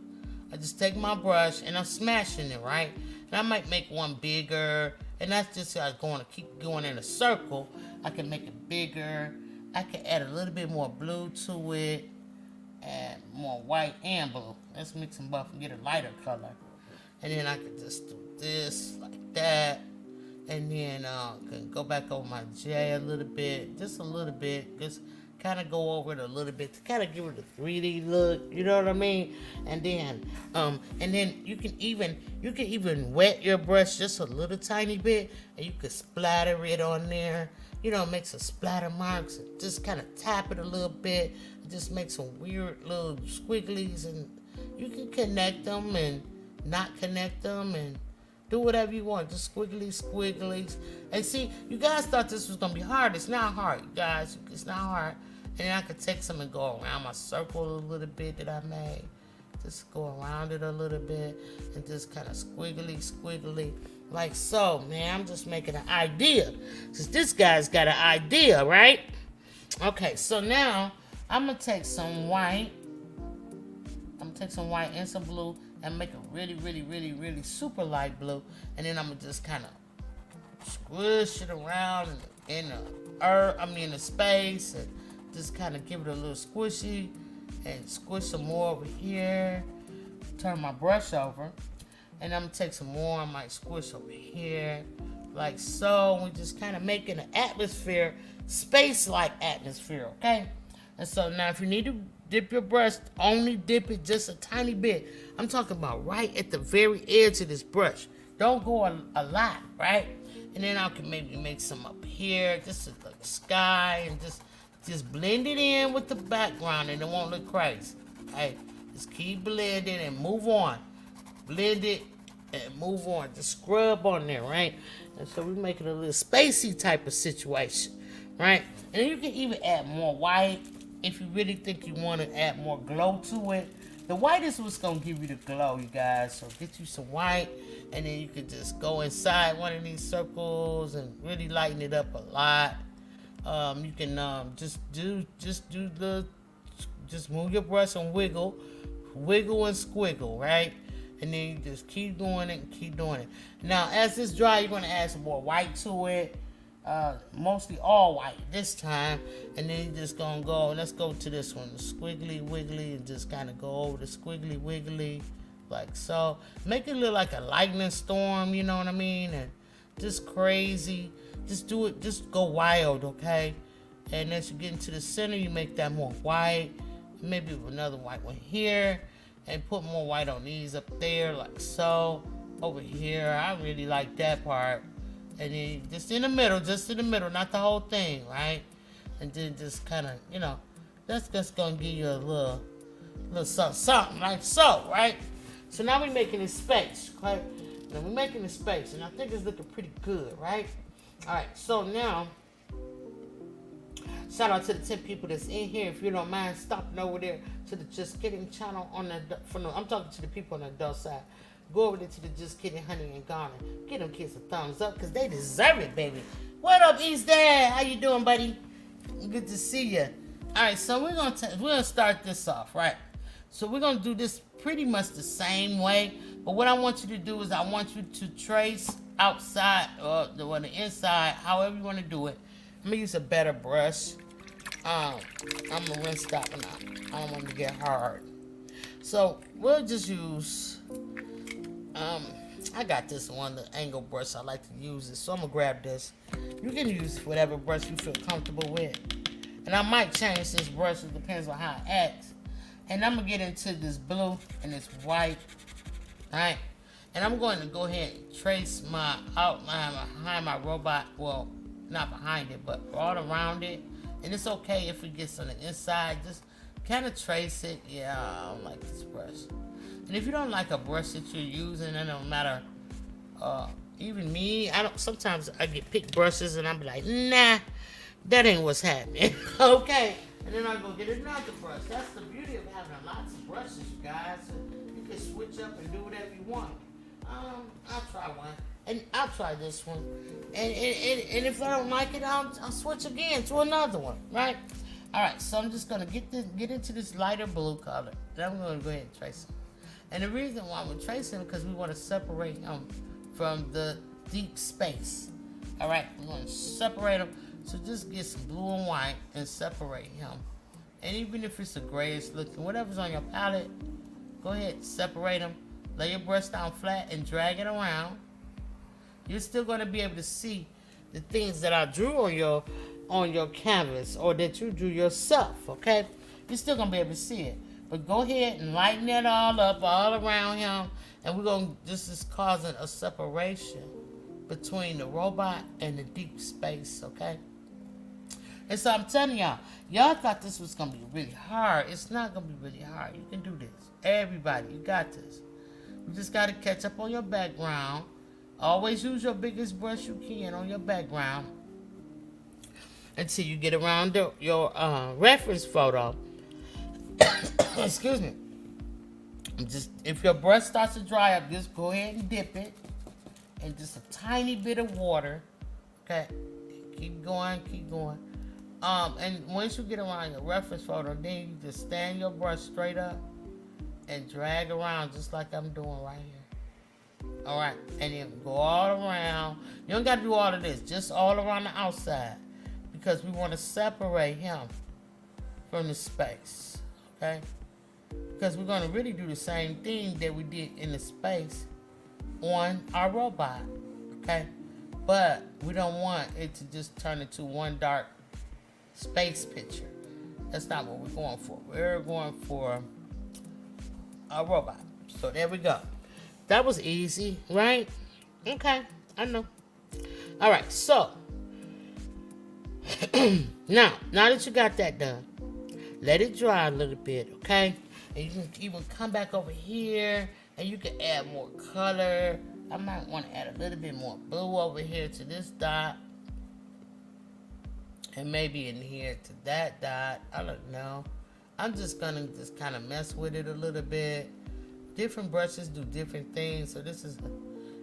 I just take my brush and I'm smashing it, right? And I might make one bigger, and that's just how I'm going to keep going in a circle. I can make it bigger. I can add a little bit more blue to it, add more white and blue. Let's mix them both and get a lighter color. And then I can just do this like that. And then can go back over my J a little bit, just a little bit, just kind of go over it a little bit to kind of give it a 3D look, you know what I mean? And then you can even wet your brush just a little tiny bit, and you can splatter it on there, you know, make some splatter marks, and just kind of tap it a little bit, and just make some weird little squigglies, and you can connect them and not connect them, and do whatever you want, just squigglies. And see, you guys thought this was gonna be hard. It's not hard, you guys. It's not hard. And then I could take some and go around my circle a little bit that I made. Just go around it a little bit and just kind of squiggly, like so. Man, I'm just making an idea. Since this guy's got an idea, right? Okay, so now I'm gonna take some white. I'm gonna take some white and some blue and make a really super light blue, and then I'm gonna just kind of squish it around in the space, and just kind of give it a little squishy, and squish some more over here. Turn my brush over, and I'm gonna take some more. I might squish over here, like so. We're just kind of making an atmosphere, space-like atmosphere, okay? And so now, if you need to dip your brush, only dip it just a tiny bit. I'm talking about right at the very edge of this brush. Don't go a lot, right? And then I can maybe make some up here, just the sky, and just blend it in with the background, and it won't look crazy. Hey, just keep blending and move on. Blend it and move on. Just scrub on there, right? And so we're making a little spacey type of situation, right? And then you can even add more white if you really think you want to add more glow to it. The white is what's going to give you the glow, you guys. So get you some white, and then you can just go inside one of these circles and really lighten it up a lot. You can just move your brush and wiggle and squiggle, right? And then you just keep doing it and keep doing it. Now, as this dry, you're going to add some more white to it. Mostly all white this time, and then you're just gonna go, let's go to this one, the squiggly wiggly, and just kind of go over the squiggly wiggly like so. Make it look like a lightning storm, you know what I mean? And just crazy, just do it, just go wild, okay? And as you get into the center, you make that more white, maybe with another white one here, and put more white on these up there like so. Over here, I really like that part. And then just in the middle, not the whole thing, right? And then just kind of, you know, that's just gonna give you a little something like so, right? So now we're making this space, okay? Now we're making the space, and I think it's looking pretty good, right? All right, so now, shout out to the 10 people that's in here. If you don't mind stopping over there to the Just Kidding channel I'm talking to the people on the adult side. Go over there to the Just Kidding Honey and Garner. Give them kids a thumbs up, because they deserve it, baby. What up, East Dad? How you doing, buddy? Good to see you. All right, so we're gonna start this off, right? So we're gonna do this pretty much the same way, but what I want you to do is I want you to trace outside or the inside, however you want to do it. I'm gonna use a better brush. I'm gonna rinse that one out. I don't want it to get hard. So we'll just use. I got this one, the angle brush. I like to use it, so I'm gonna grab this. You can use whatever brush you feel comfortable with. And I might change this brush, it depends on how it acts. And I'm gonna get into this blue and this white, alright? And I'm going to go ahead and trace my outline behind my robot. Well, not behind it, but all around it. And it's okay if it gets on the inside. Just kind of trace it. Yeah, I don't like this brush. And if you don't like a brush that you're using, it don't matter. Even me, sometimes I get picked brushes and I'm like, nah, that ain't what's happening. Okay. And then I go get another brush. That's the beauty of having lots of brushes, you guys. You can switch up and do whatever you want. I'll try one, and I'll try this one, and if I don't like it, I'll switch again to another one, right? All right, so I'm just gonna get into this lighter blue color, and I'm gonna go ahead and trace him. And the reason why I'm tracing because we want to separate him from the deep space. All right, we're gonna separate him. So just get some blue and white and separate him. And even if it's a grayish looking, whatever's on your palette, go ahead and separate them. Lay your brush down flat and drag it around. You're still going to be able to see the things that I drew on your canvas or that you drew yourself, okay? You're still going to be able to see it. But go ahead and lighten it all up, all around him. And we're going to, this is causing a separation between the robot and the deep space, okay? And so I'm telling y'all thought this was going to be really hard. It's not going to be really hard. You can do this. Everybody, you got this. You just got to catch up on your background. Always use your biggest brush you can on your background until you get around your reference photo. Excuse me. Just if your brush starts to dry up, just go ahead and dip it in just a tiny bit of water. Okay. Keep going, keep going. And once you get around your reference photo, then you just stand your brush straight up and drag around just like I'm doing right here. All right, and then go all around. You don't got to do all of this, just all around the outside because we want to separate him from the space, okay? Because we're going to really do the same thing that we did in the space on our robot, okay? But we don't want it to just turn into one dark space picture. That's not what we're going for. We're going for a robot. So there we go. That was easy, right? Okay, I know. All right, so now that you got that done, let it dry a little bit, okay? And you can even come back over here and you can add more color. I might want to add a little bit more blue over here to this dot. And maybe in here to that dot. I don't know. I'm just going to just kind of mess with it a little bit. Different brushes do different things. So this is an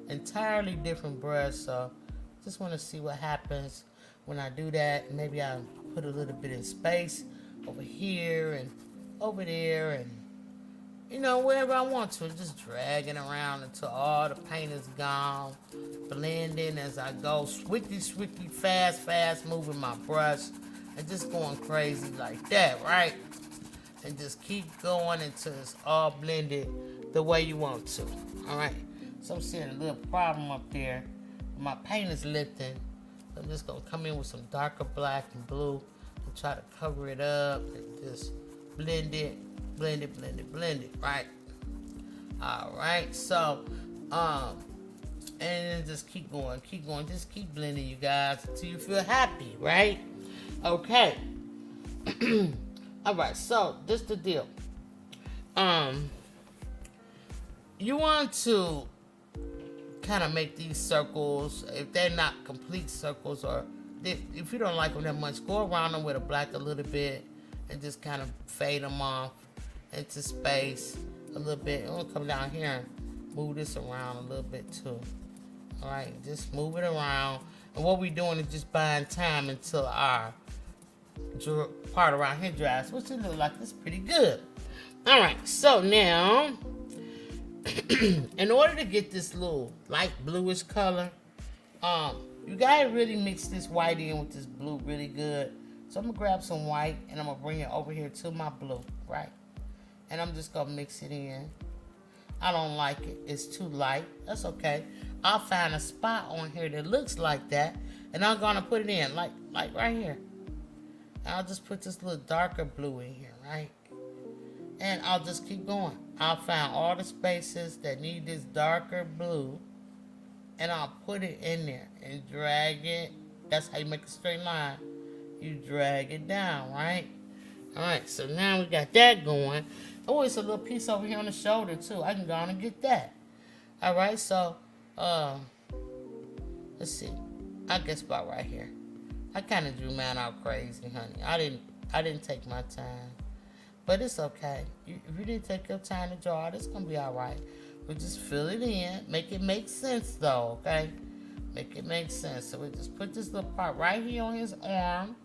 entirely different brush. So just want to see what happens when I do that. Maybe I'll put a little bit in space over here and over there and, you know, wherever I want to. Just dragging around until all the paint is gone. Blending as I go. Swiftly, fast moving my brush. And just going crazy like that, right? And just keep going until it's all blended the way you want to. Alright. So I'm seeing a little problem up there. My paint is lifting. So I'm just going to come in with some darker black and blue and try to cover it up and just blend it, right? Alright, so and then just keep going, just keep blending, you guys, until you feel happy, right? Okay. Alright, so this the deal. You want to kind of make these circles, if they're not complete circles, or if you don't like them that much, go around them with a black a little bit and just kind of fade them off into space a little bit. I'm gonna come down here and move this around a little bit too. All right, just move it around. And what we're doing is just buying time until our part around here dries, which it looks like it's pretty good. All right, so now, in order to get this little light bluish color, you gotta really mix this white in with this blue really good. So I'm gonna grab some white and I'm gonna bring it over here to my blue, right? And I'm just gonna mix it in. I don't like it, it's too light. That's okay. I'll find a spot on here that looks like that and I'm gonna put it in, like right here. I'll just put this little darker blue in here, right? And I'll just keep going. I'll find all the spaces that need this darker blue, and I'll put it in there and drag it. That's how you make a straight line. You drag it down, right? All right, so now we got that going. Oh, it's a little piece over here on the shoulder, too. I can go on and get that. All right, so, let's see. I guess about right here. I kind of drew mine out crazy, honey. I didn't take my time. But it's okay. If you didn't take your time to draw it, it's going to be all right. We'll just fill it in. Make it make sense, though, okay? Make it make sense. So we just put this little part right here on his arm,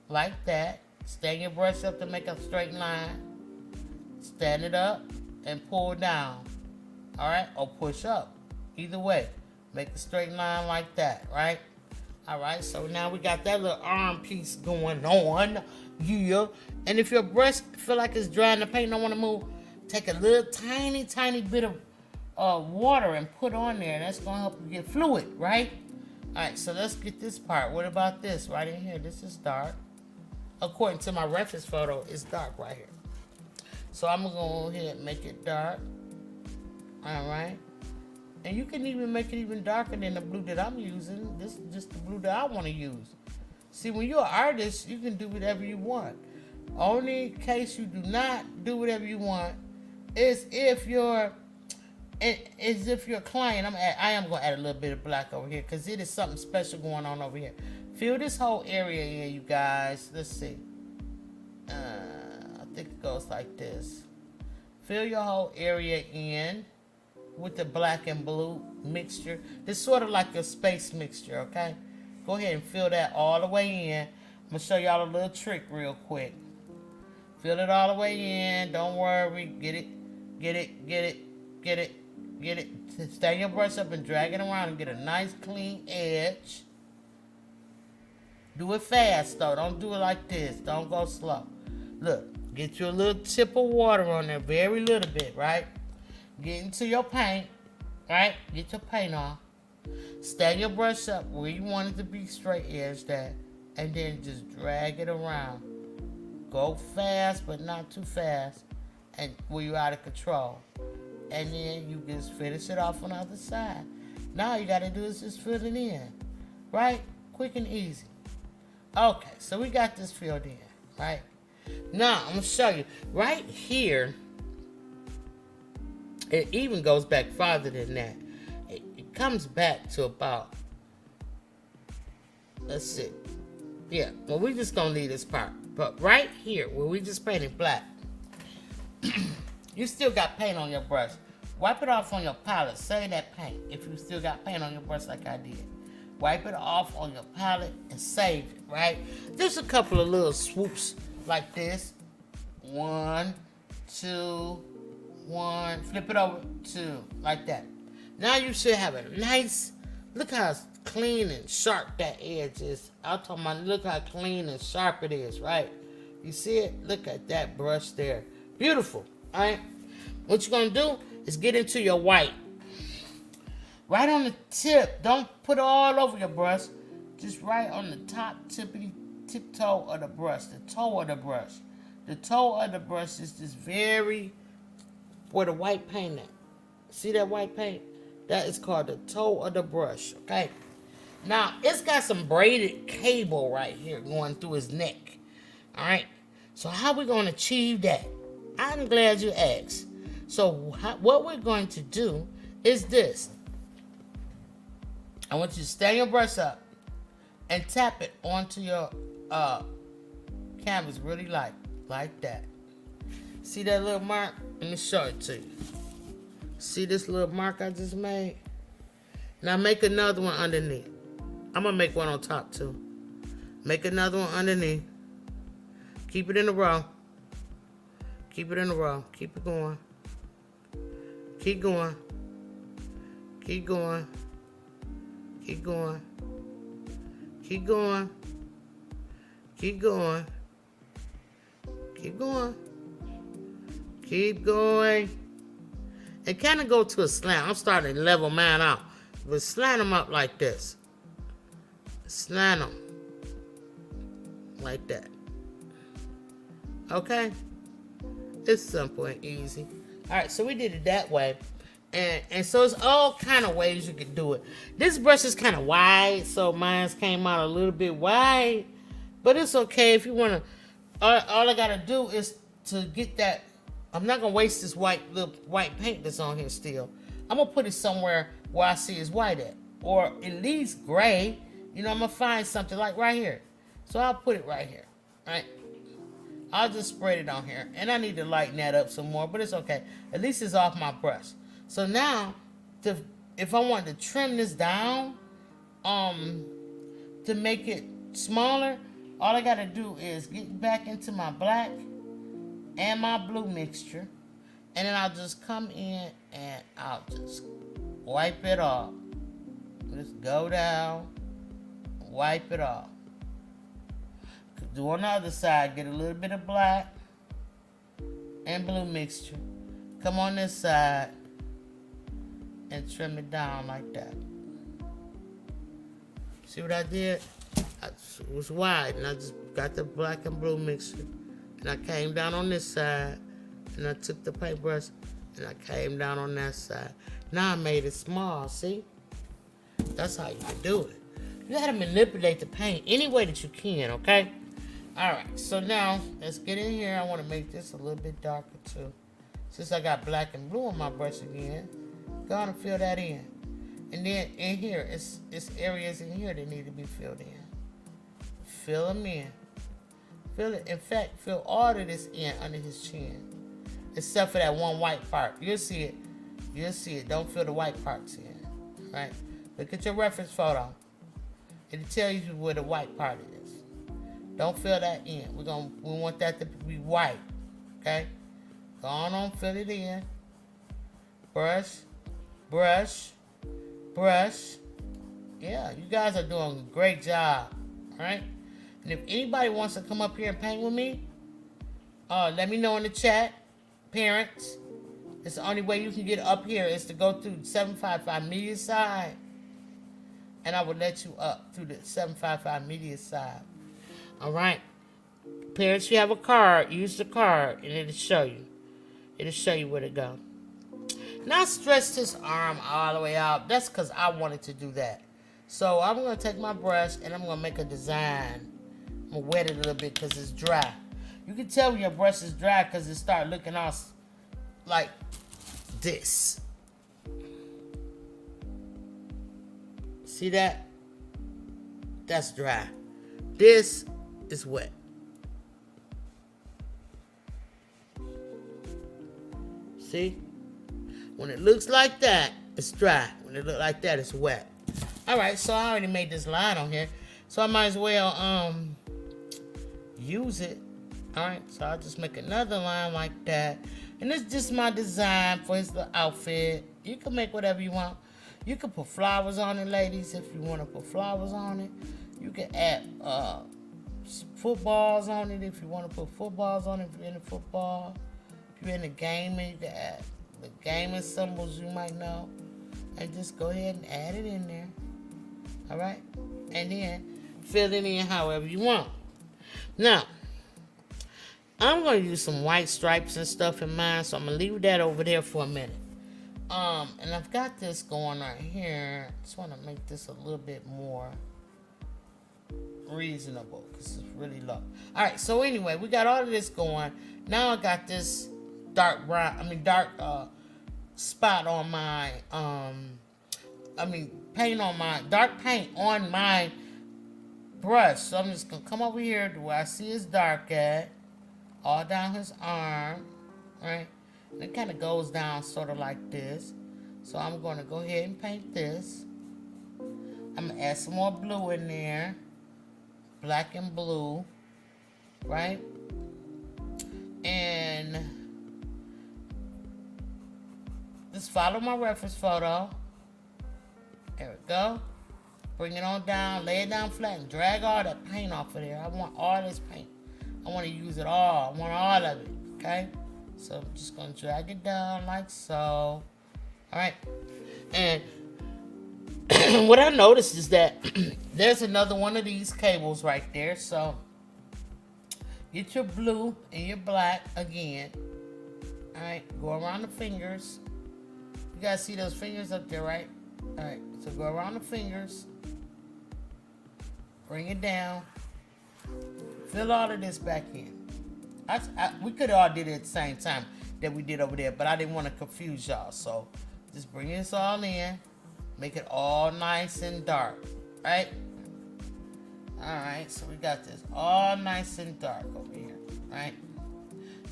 like that. Stand your brush up to make a straight line. Stand it up and pull down, all right? Or push up. Either way, make a straight line like that, right? All right, so now we got that little arm piece going on. Yeah. And if your brush feel like it's dry and the paint don't want to move, take a little tiny bit of water and put on there. That's going to help you get fluid, right? All right, so let's get this part. What about this right in here? This is dark. According to my reference photo, it's dark right here. So I'm going to go ahead and make it dark. All right. And you can even make it even darker than the blue that I'm using. This is just the blue that I want to use. See, when you're an artist, you can do whatever you want. Only case you do not do whatever you want is if you're client. I am going to add a little bit of black over here because it is something special going on over here. Fill this whole area in, you guys. Let's see. I think it goes like this. Fill your whole area in with the black and blue mixture. It's sort of like a space mixture, okay? Go ahead and fill that all the way in. I'm going to show y'all a little trick real quick. Fill it all the way in. Don't worry. Get it. Stand your brush up and drag it around and get a nice clean edge. Do it fast, though. Don't do it like this. Don't go slow. Look, get you a little tip of water on there. Very little bit, right? Get into your paint, right? Get your paint on. Stand your brush up where you want it to be straight edged at. And then just drag it around. Go fast, but not too fast. And where you're out of control. And then you just finish it off on the other side. Now all you got to do is just fill it in. Right? Quick and easy. Okay, so we got this filled in. Right? Now, I'm going to show you. Right here. It even goes back farther than that. It comes back to about, let's see. Yeah, well, we just gonna leave this part. But right here, where we just painted black, you still got paint on your brush. Wipe it off on your palette. Save that paint if you still got paint on your brush like I did. Wipe it off on your palette and save it, right? Just a couple of little swoops like this. 1, 2, 1, flip it over, 2, like that. Now you should have a nice, look how clean and sharp that edge is. I'm talking about, look how clean and sharp it is, right? You see it? Look at that brush there. Beautiful, all right? What you're going to do is get into your white. Right on the tip. Don't put it all over your brush. Just right on the top tip toe of the brush, the toe of the brush. The toe of the brush is just very, where the white paint at. See that white paint? That is called the toe of the brush, okay? Now, it's got some braided cable right here going through his neck, all right? So how we going to achieve that? I'm glad you asked. So what we're going to do is this. I want you to stand your brush up and tap it onto your canvas really light, like that. See that little mark? Let me show it to you. See this little mark I just made? Now make another one underneath. I'm going to make one on top too. Make another one underneath. Keep it in a row. Keep it in a row. Keep it going. Keep going. Keep going. Keep going. Keep going. Keep going. Keep going. Keep going. And kind of go to a slant. I'm starting to level mine out. But slant them up like this. Slant them. Like that. Okay? It's simple and easy. Alright, so we did it that way. And so it's all kind of ways you can do it. This brush is kind of wide, so mine came out a little bit wide. But it's okay if you want to. All I got to do is to get that. I'm not going to waste this little white paint that's on here still. I'm going to put it somewhere where I see it's white at. Or at least gray. You know, I'm going to find something like right here. So I'll put it right here. Right? I'll just spread it on here. And I need to lighten that up some more, but it's okay. At least it's off my brush. So now, if I want to trim this down, to make it smaller, all I got to do is get back into my black and my blue mixture. And then I'll just come in and I'll just wipe it off. Just go down, wipe it off. Do on the other side, get a little bit of black and blue mixture. Come on this side and trim it down like that. See what I did? It was wide, and I just got the black and blue mixture. And I came down on this side, and I took the paintbrush, and I came down on that side. Now I made it small, see? That's how you can do it. You gotta manipulate the paint any way that you can, okay? Alright, so now, let's get in here. I wanna make this a little bit darker too. Since I got black and blue on my brush again, go on and fill that in. And then in here, it's areas in here that need to be filled in. Fill them in. Fill it. In fact, fill all of this in under his chin. Except for that one white part. You'll see it. You'll see it. Don't fill the white parts in. Right? Look at your reference photo. It'll tell you where the white part is. Don't fill that in. We want that to be white. Okay? Go on, fill it in. Brush. Brush. Brush. Yeah, you guys are doing a great job. Alright? And if anybody wants to come up here and paint with me, let me know in the chat. Parents, it's the only way you can get up here is to go through 755 media side. And I will let you up through the 755 media side. Alright? Parents, you have a card, use the card and it'll show you. It'll show you where to go. Now stretch this arm all the way out. That's because I wanted to do that. So I'm going to take my brush and I'm going to make a design. I'm going to wet it a little bit because it's dry. You can tell when your brush is dry because it starts looking all like this. See that? That's dry. This is wet. See? When it looks like that, it's dry. When it looks like that, it's wet. Alright, so I already made this line on here. So I might as well use it. Alright, so I'll just make another line like that. And it's just my design for his little outfit. You can make whatever you want. You can put flowers on it, ladies, if you want to put flowers on it. You can add footballs on it if you want to put footballs on it if you're into football. If you're into gaming, you can add the gaming symbols you might know. And just go ahead and add it in there. Alright? And then fill it in however you want. Now, I'm going to use some white stripes and stuff in mine, so I'm going to leave that over there for a minute. And I've got this going right here. Just want to make this a little bit more reasonable because it's really low. Alright, so anyway, we got all of this going. Now I got this dark spot on my, paint on my, dark paint on my brush. So I'm just going to come over here to where I see it's dark at. All down his arm, right? And it kind of goes down sort of like this. So I'm going to go ahead and paint this. I'm going to add some more blue in there. Black and blue, right? And just follow my reference photo. There we go. Bring it on down, lay it down flat, and drag all that paint off of there. I want all this paint. I want to use it all. I want all of it, okay? So I'm just going to drag it down like so. All right. And what I noticed is that there's another one of these cables right there. So Get your blue and your black again. Alright, go around the fingers. You guys see those fingers up there, right? Alright, so go around the fingers. Bring it down. Fill all of this back in. We could have all did it at the same time that we did over there, but I didn't want to confuse y'all. So just bring this all in. Make it all nice and dark. Right? Alright, so we got this all nice and dark over here. Right?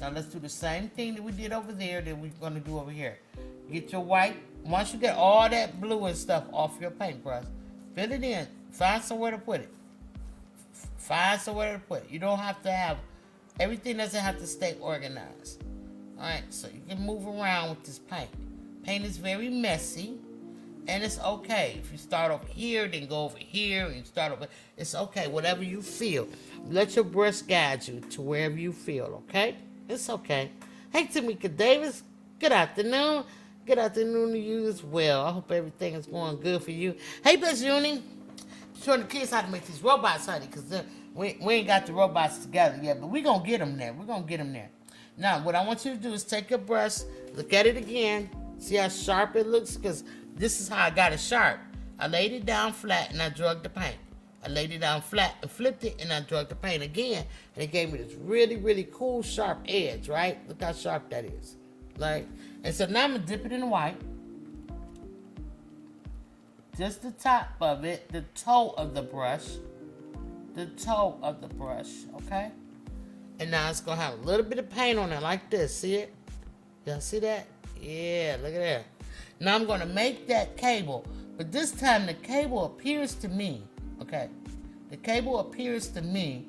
Now let's do the same thing that we did over there that we're going to do over here. Get your white. Once you get all that blue and stuff off your paintbrush, fill it in. Find somewhere to put it. Find somewhere to put it. You don't have to have, everything doesn't have to stay organized. Alright, so you can move around with this paint. Paint is very messy, and it's okay. If you start over here, then go over here, and start over, it's okay, whatever you feel. Let your brush guide you to wherever you feel, okay? It's okay. Hey, Tamika Davis, good afternoon. Good afternoon to you as well. I hope everything is going good for you. Hey, Best Uni. Showing the kids how to make these robots, honey, because we ain't got the robots together yet, but we're going to get them there. We're going to get them there. Now, what I want you to do is take your brush, look at it again, see how sharp it looks, because this is how I got it sharp. I laid it down flat, and I drug the paint. I laid it down flat and flipped it, and I drug the paint again, and it gave me this really, really cool, sharp edge, right? Look how sharp that is. Like, and so now I'm going to dip it in the white. Just the top of it, the toe of the brush. The toe of the brush, okay? And now it's going to have a little bit of paint on it like this. See it? Y'all see that? Yeah, look at that. Now I'm going to make that cable. But this time the cable appears to me, okay? The cable appears to me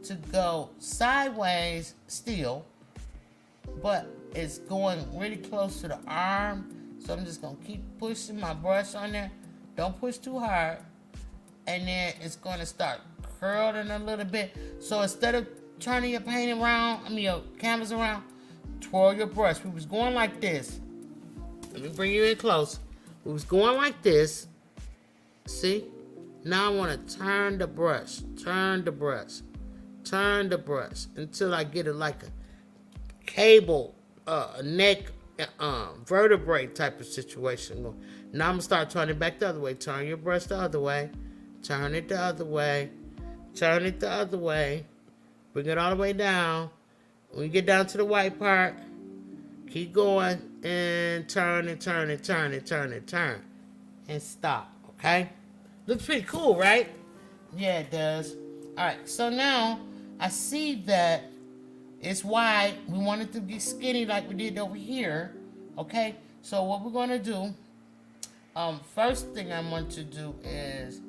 to go sideways still, but it's going really close to the arm. So I'm just going to keep pushing my brush on there. Don't push too hard. And then it's going to start curling a little bit. So instead of turning your paint around, your canvas around, twirl your brush. We was going like this. Let me bring you in close. We was going like this. See? Now I want to turn the brush. Turn the brush. Turn the brush until I get it like a cable, neck, vertebrae type of situation. Now I'm going to start turning it back the other way. Turn your brush the other way. Turn it the other way. Turn it the other way. Bring it all the way down. When you get down to the white part, keep going and turn and turn and turn and turn and turn. And stop, okay? Looks pretty cool, right? Yeah, it does. All right, so now I see that it's wide. We want it to be skinny like we did over here, okay? So what we're going to do, first thing I want to do is,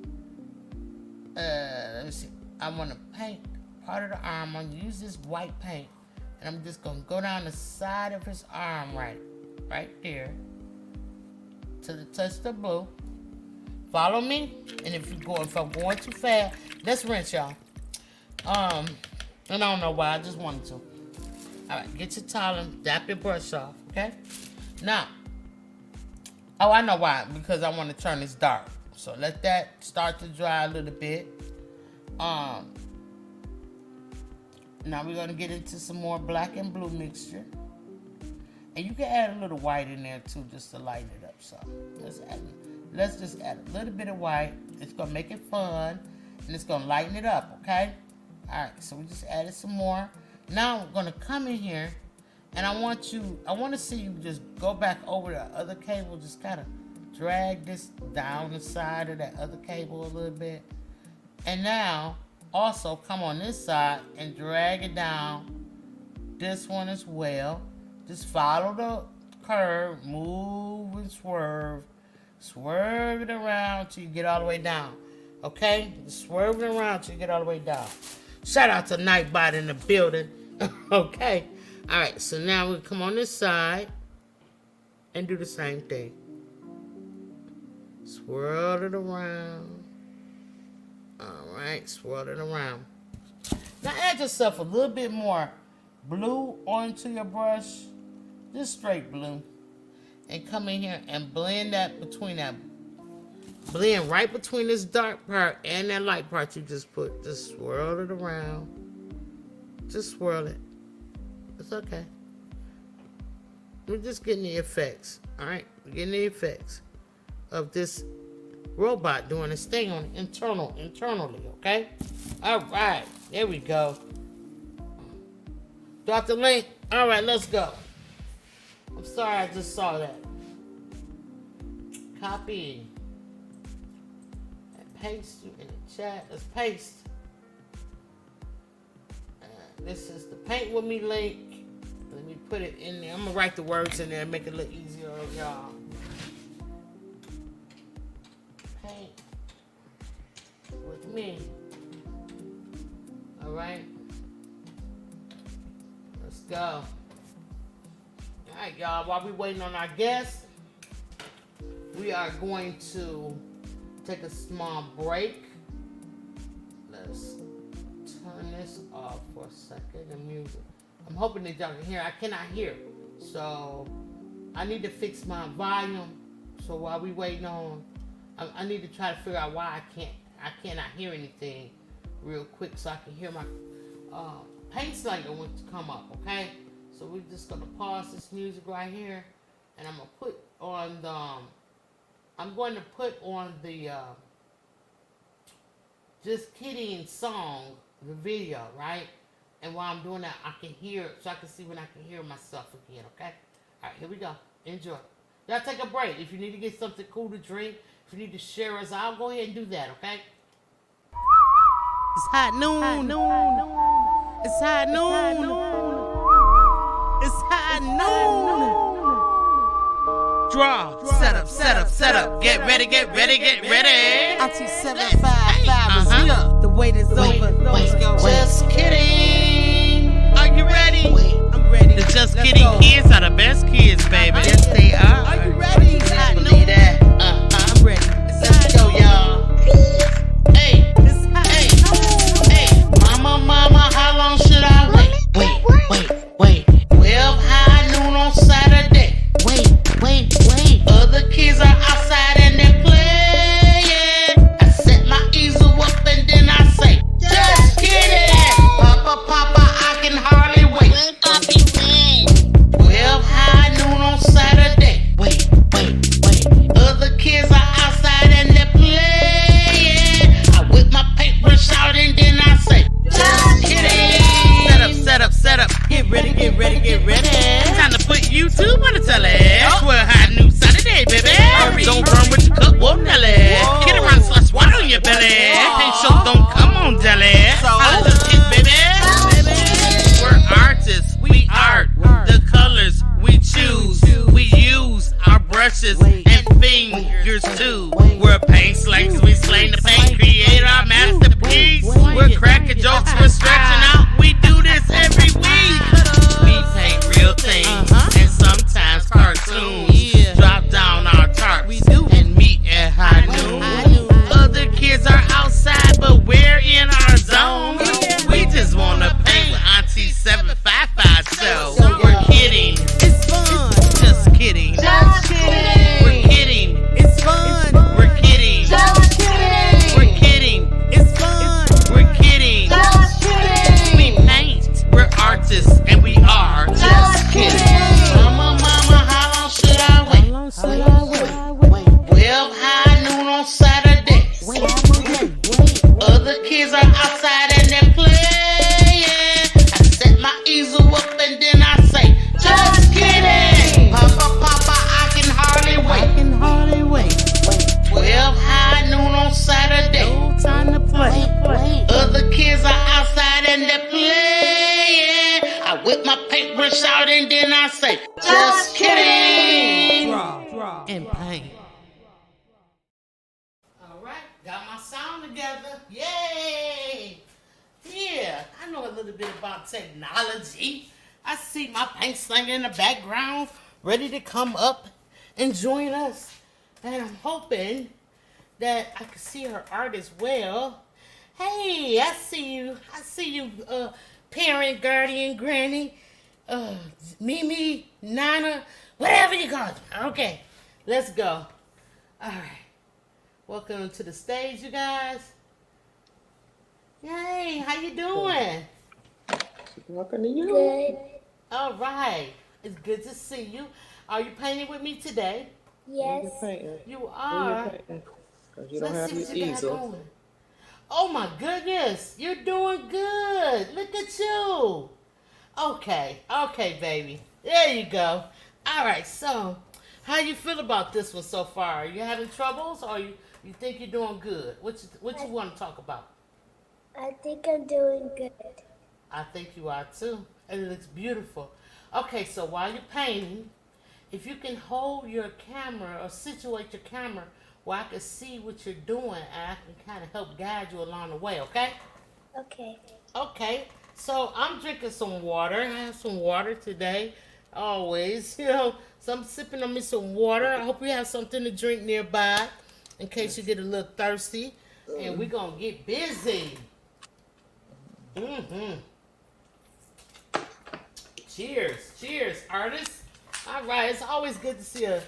let me see. I want to paint part of the arm. I'm going to use this white paint, and I'm just going to go down the side of his arm right there, to the touch the blue. Follow me, and if I'm going too fast, let's rinse, y'all. And I don't know why, I just wanted to. All right, get your towel and dap your brush off, okay? Now, oh, I know why, because I want to turn this dark. So let that start to dry a little bit. Now we're going to get into some more black and blue mixture. And you can add a little white in there too, just to lighten it up. So let's just add a little bit of white. It's going to make it fun, and it's going to lighten it up, okay? All right, so we just added some more. Now we're going to come in here, and I want to see you just go back over the other cable, just kind of drag this down the side of that other cable a little bit. And now, also come on this side and drag it down this one as well. Just follow the curve, move and swerve. Swerve it around till you get all the way down. Okay? Just swerve it around till you get all the way down. Shout out to Nightbot in the building. Okay? Alright, so now we come on this side and do the same thing. Swirl it around. Alright, swirl it around. Now add yourself a little bit more blue onto your brush. Just straight blue. And come in here and blend that blend right between this dark part and that light part you just put. Just swirl it around. Just swirl it. It's okay. We're just getting the effects. Alright? We're getting the effects of this robot doing its thing on internally, okay? Alright. There we go. Drop the link. Alright, let's go. I'm sorry I just saw that. Copy. And paste you in the chat. Let's paste. This is the paint with me link. Let me put it in there. I'm gonna write the words in there and make it look easier on y'all. Paint with me. Alright. Let's go. Alright, y'all. While we waiting on our guests, we are going to take a small break. Let's turn this off for a second. The music. I'm hoping that y'all can hear. I cannot hear. So I need to fix my volume. So while we waiting on, I need to try to figure out why I cannot hear anything real quick so I can hear my paint slider want to come up, okay? So we're just gonna pause this music right here, and I'm gonna put on the Just Kidding song, the video, right? And while I'm doing that, I can hear, so I can see when I can hear myself again, okay? All right, here we go. Enjoy. Y'all take a break. If you need to get something cool to drink, if you need to share us out, go ahead and do that, okay? It's hot noon. It's hot noon. It's hot noon. Draw. Set up. Get ready. ARTY 755 is here. The wait is over. Let's go. Just kidding. Are you ready? I'm ready. The Just Kidding kids are the best kids, baby. Yes, they are. Are you ready? I believe that. I'm ready. Let's go, y'all. Hey, mama, how long should I wait? Wait. 12 high noon on Saturday. Wait. Other kids are outside and they're playing. I set my easel up and then I say, just kidding. Papa, I can hardly wait. 12 high noon on Saturday. Wait. Other kids are outside and they're playing. I whip my paintbrush out and then I say, just kidding. Set up. Get ready. Time to put YouTube on the telly. Swear hot new Saturday, baby. Don't burn with your cup, whoa, Nelly. Get around, slash water on your belly. Paint show don't come on, deli. I look it, baby. We're artists, we art. The colors we choose. We use our brushes and fingers too. We're paint slangers, we slang the paint, create our masterpiece. We're cracking jokes, we're stretching out. We do this every week. We paint real things and sometimes cartoons. Drop down our tarps and meet at high noon. Other kids are outside, but we're in our zone. We just wanna paint with ARTY 755 show. We're kidding. It's fun. Just kidding. We're kidding. It's fun. We're kidding. We're kidding. It's fun. We're kidding. We paint. We're artists and we are just kidding. Mama, how long should I wait? 12 high noon on Saturday. Other kids are outside and they're playing. I set my easel up and then I say, just kidding. Papa, I can hardly wait. 12 high noon on Saturday. No time to play. Other kids are outside and they're playing. I whip my paintbrush out and then I say, just kidding. Draw. And paint. All right, got my sound together. Yay! Yeah, I know a little bit about technology. I see my paint slinger in the background, ready to come up and join us. And I'm hoping that I can see her art as well. Hey, I see you, parent, guardian, granny, Mimi, Nana, whatever you call it. Okay, let's go. All right. Welcome to the stage, you guys. Yay, how you doing? Talking to you. Good. All right. It's good to see you. Are you painting with me today? Where Yes. you painting? You Where you are. painting? Because you don't Let's have see your what you got easel. going. Oh my goodness. You're doing good. Look at you. Okay. Okay, baby. There you go. All right. So, how you feel about this one so far? Are you having troubles or you think you're doing good? What you want to talk about? I think I'm doing good. I think you are too. And it looks beautiful. Okay, so while you're painting, if you can hold your camera or situate your camera where I can see what you're doing and I can kind of help guide you along the way, okay? Okay. Okay, so I'm drinking some water. I have some water today, always. You know, so I'm sipping on me some water. I hope you have something to drink nearby in case you get a little thirsty. And we're going to get busy. Mm-hmm. Cheers. Cheers, artists. All right, it's always good to see a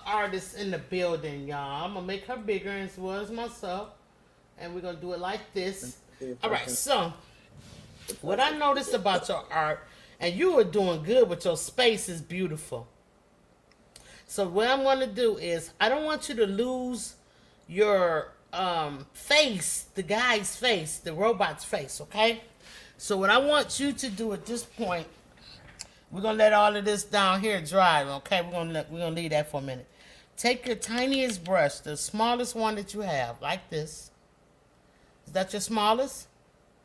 artist in the building, y'all. I'm going to make her bigger as well as myself. And we're going to do it like this. All right, so what I noticed about your art, and you are doing good, but your space is beautiful. So what I'm going to do is, I don't want you to lose your face, the guy's face, the robot's face, okay? So what I want you to do at this point, we're gonna let all of this down here dry, okay? We're gonna leave that for a minute. Take your tiniest brush, the smallest one that you have, like this. Is that your smallest?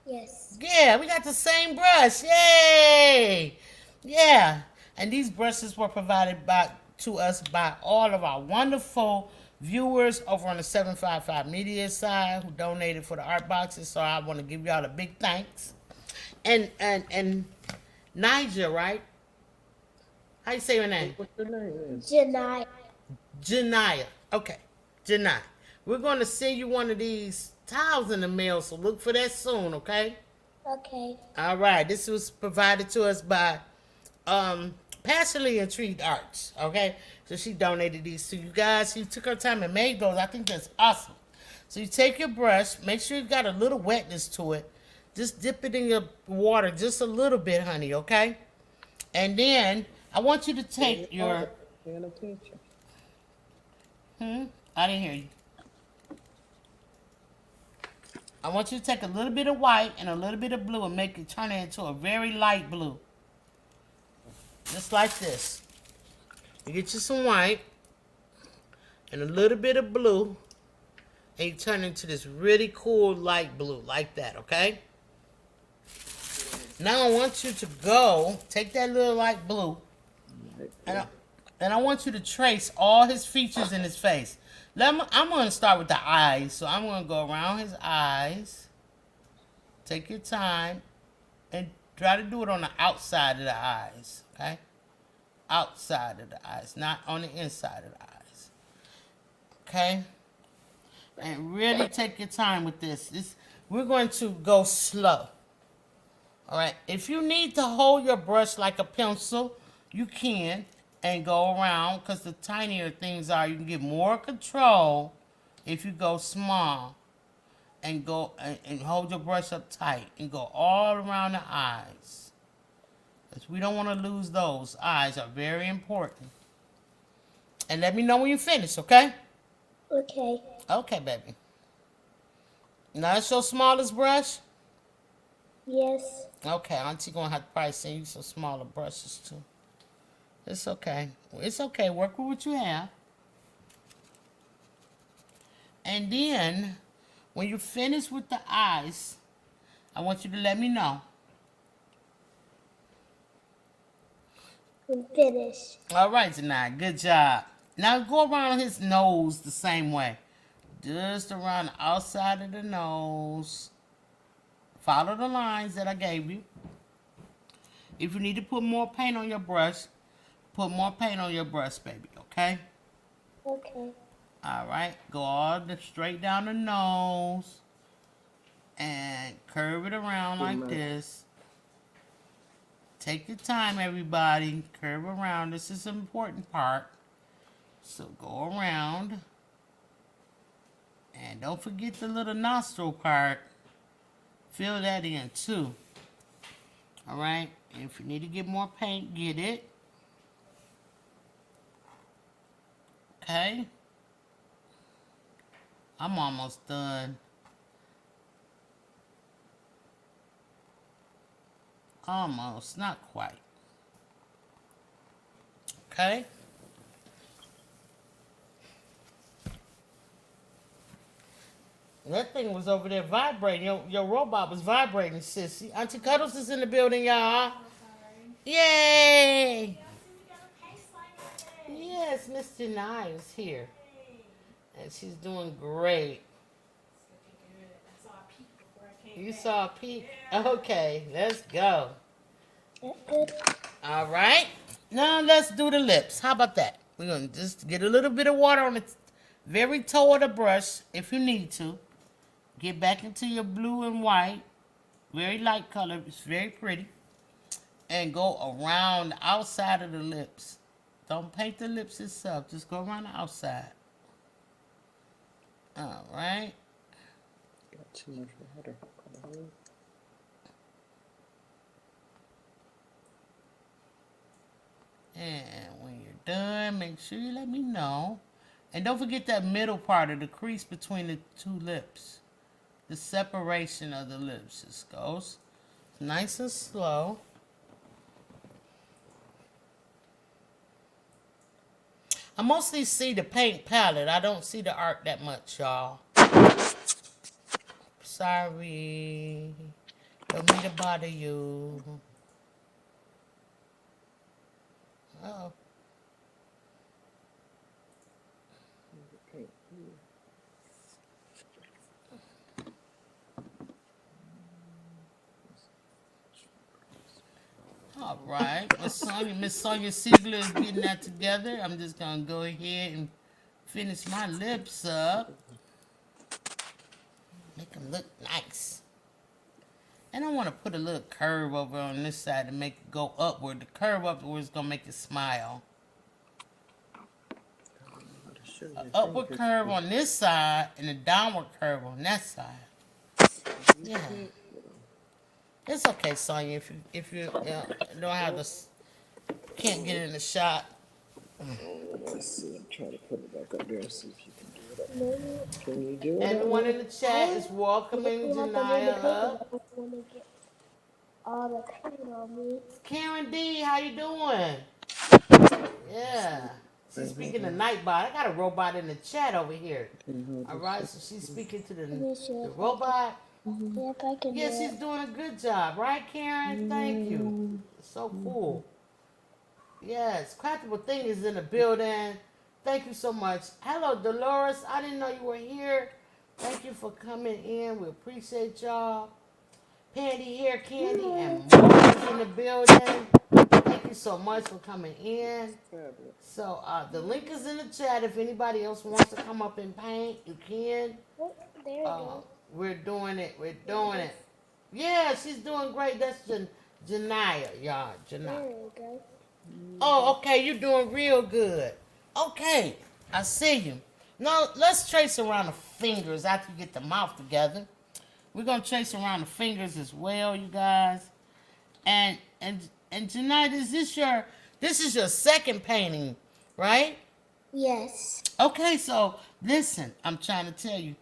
Yes. Yeah, we got the same brush. Yay! Yeah. And these brushes were provided to us by all of our wonderful viewers over on the 755 Media side who donated for the art boxes. So I want to give y'all a big thanks. And Niger, right? How you say your name? What's your name? Janai. Janaya. Okay. Janaya. We're going to send you one of these towels in the mail, so look for that soon, okay? Okay. All right. This was provided to us by Passionately Intrigued Arts, okay? So she donated these to you guys. She took her time and made those. I think that's awesome. So you take your brush, make sure you got a little wetness to it. Just dip it in your water just a little bit, honey, okay? And then I want you to take your... Paying attention. I didn't hear you. I want you to take a little bit of white and a little bit of blue and turn it into a very light blue. Just like this. You get you some white and a little bit of blue and you turn it into this really cool light blue like that, okay? Now I want you to take that little light blue and I want you to trace all his features in his face. I'm going to start with the eyes. So I'm going to go around his eyes. Take your time. And try to do it on the outside of the eyes. Okay? Outside of the eyes. Not on the inside of the eyes. Okay? And really take your time with this. We're going to go slow. Alright? If you need to hold your brush like a pencil, you can. And go around, because the tinier things are, you can get more control if you go small and go and hold your brush up tight and go all around the eyes, because we don't want to lose those. Eyes are very important. And let me know when you finish, okay? Okay. Okay, baby. Now that's your smallest brush? Yes. Okay, Auntie gonna have to probably send you some smaller brushes too. It's okay. It's okay. Work with what you have. And then, when you finish with the eyes, I want you to let me know. I'm finished. All right, tonight. Good job. Now go around his nose the same way. Just around the outside of the nose. Follow the lines that I gave you. If you need to put more paint on your brush, put more paint on your brush, baby, okay? Okay. All right. Go all straight down the nose. And curve it around like this. Take your time, everybody. Curve around. This is an important part. So go around. And don't forget the little nostril part. Fill that in, too. All right. And if you need to get more paint, get it. Okay. I'm almost done. Almost, not quite. Okay. That thing was over there vibrating. Your robot was vibrating, sissy. Auntie Cuddles is in the building, y'all. Yay! Yes, Miss Janai is here. And she's doing great. You saw a peek? Okay, let's go. Good. All right. Now let's do the lips. How about that? We're going to just get a little bit of water on the very toe of the brush if you need to. Get back into your blue and white. Very light color. It's very pretty. And go around the outside of the lips. Don't paint the lips itself. Just go around the outside. All right. Got too much water. And when you're done, make sure you let me know. And don't forget that middle part of the crease between the two lips. The separation of the lips. Just goes nice and slow. I mostly see the paint palette. I don't see the art that much, y'all. Sorry. Don't mean to bother you. Uh-oh. All right. Miss Sonia Siegler is getting that together. I'm just going to go ahead and finish my lips up. Make them look nice. And I want to put a little curve over on this side to make it go upward. The curve upward is going to make it smile. An upward curve on this side and a downward curve on that side. Yeah. It's okay, Sonya, if you don't have the, can't get in the shot. Let's see. I'm trying to put it back up there. See if you can do it. Can you do it? Everyone in the chat is welcoming Janaya up. I want to get all the paint on me. Karen D, how you doing? Yeah. She's speaking to Nightbot. I got a robot in the chat over here. All right, so she's speaking to the robot. Yep, I can Yeah, do she's it. doing a good job, right, Karen? Thank you. So cool. Yes, Craftable Thing is in the building. Thank you so much. Hello, Dolores. I didn't know you were here. Thank you for coming in. We appreciate y'all. Pandy Hair Candy and Mark in the building. Thank you so much for coming in. So the link is in the chat. If anybody else wants to come up and paint, you can. Oh, there you go. We're doing it. We're doing it. Yeah, she's doing great. That's Janaya, y'all. There Janaya. you go. Oh, okay. You're doing real good. Okay. I see you. Now, let's trace around the fingers after you get the mouth together. We're going to trace around the fingers as well, you guys. And Janaya, this is your second painting, right? Yes. Okay, so listen, I'm trying to tell you.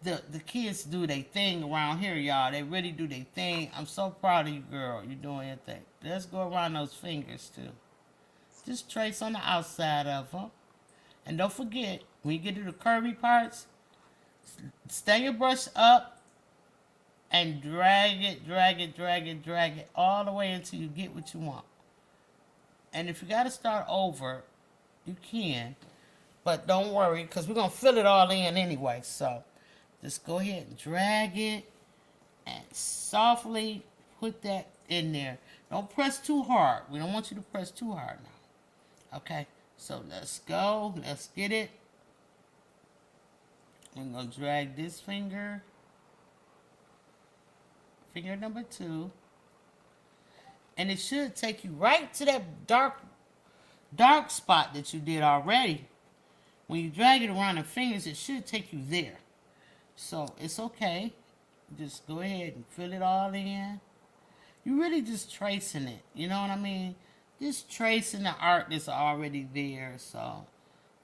The kids do their thing around here, y'all. They really do their thing. I'm so proud of you, girl. You're doing your thing. Let's go around those fingers, too. Just trace on the outside of them. And don't forget, when you get to the curvy parts, stand your brush up and drag it all the way until you get what you want. And if you got to start over, you can. But don't worry, because we're going to fill it all in anyway, so... Just go ahead and drag it and softly put that in there. Don't press too hard. We don't want you to press too hard now. Okay, so let's go. Let's get it. I'm going to drag this finger. Finger number 2. And it should take you right to that dark spot that you did already. When you drag it around the fingers, it should take you there. So, it's okay. Just go ahead and fill it all in. you really just tracing it. You know what I mean? Just tracing the art that's already there. So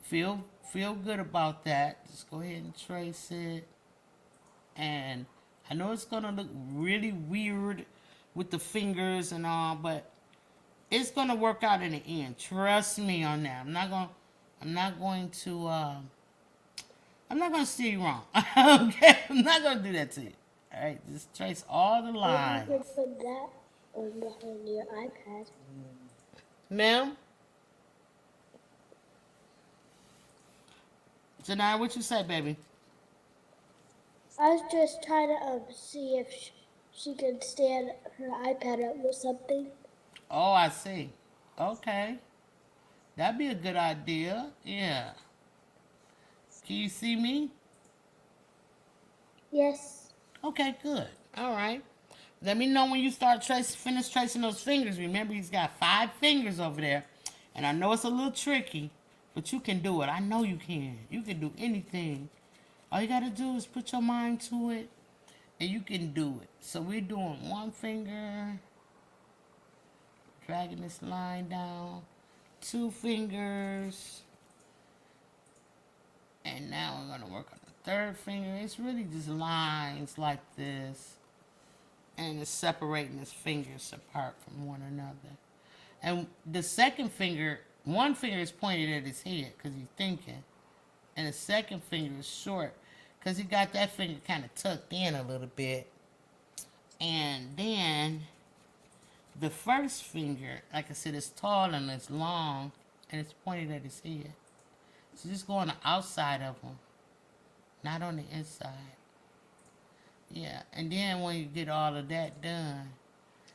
feel good about that. Just go ahead and trace it. And I know it's gonna look really weird with the fingers and all, but it's gonna work out in the end. Trust me on that. I'm not going to steer you wrong. Okay? I'm not gonna do that to you. Alright, just trace all the lines. You can put that on behind your iPad. Ma'am? Janai, what you say, baby? I was just trying to see if she could stand her iPad up with something. Oh, I see. Okay. That'd be a good idea. Yeah. Can you see me? Yes. Okay, good. All right. Let me know when you start finish tracing those fingers. Remember, he's got 5 fingers over there. And I know it's a little tricky, but you can do it. I know you can. You can do anything. All you got to do is put your mind to it, and you can do it. So we're doing 1 finger, dragging this line down, 2 fingers, and now we're going to work on the 3rd finger. It's really just lines like this, and it's separating his fingers apart from one another. And the 2nd finger, 1 finger is pointed at his head because he's thinking, and the 2nd finger is short because he got that finger kind of tucked in a little bit. And then the 1st finger, like I said, is tall and it's long, and it's pointed at his head. So just go on the outside of him, not on the inside. Yeah, and then when you get all of that done,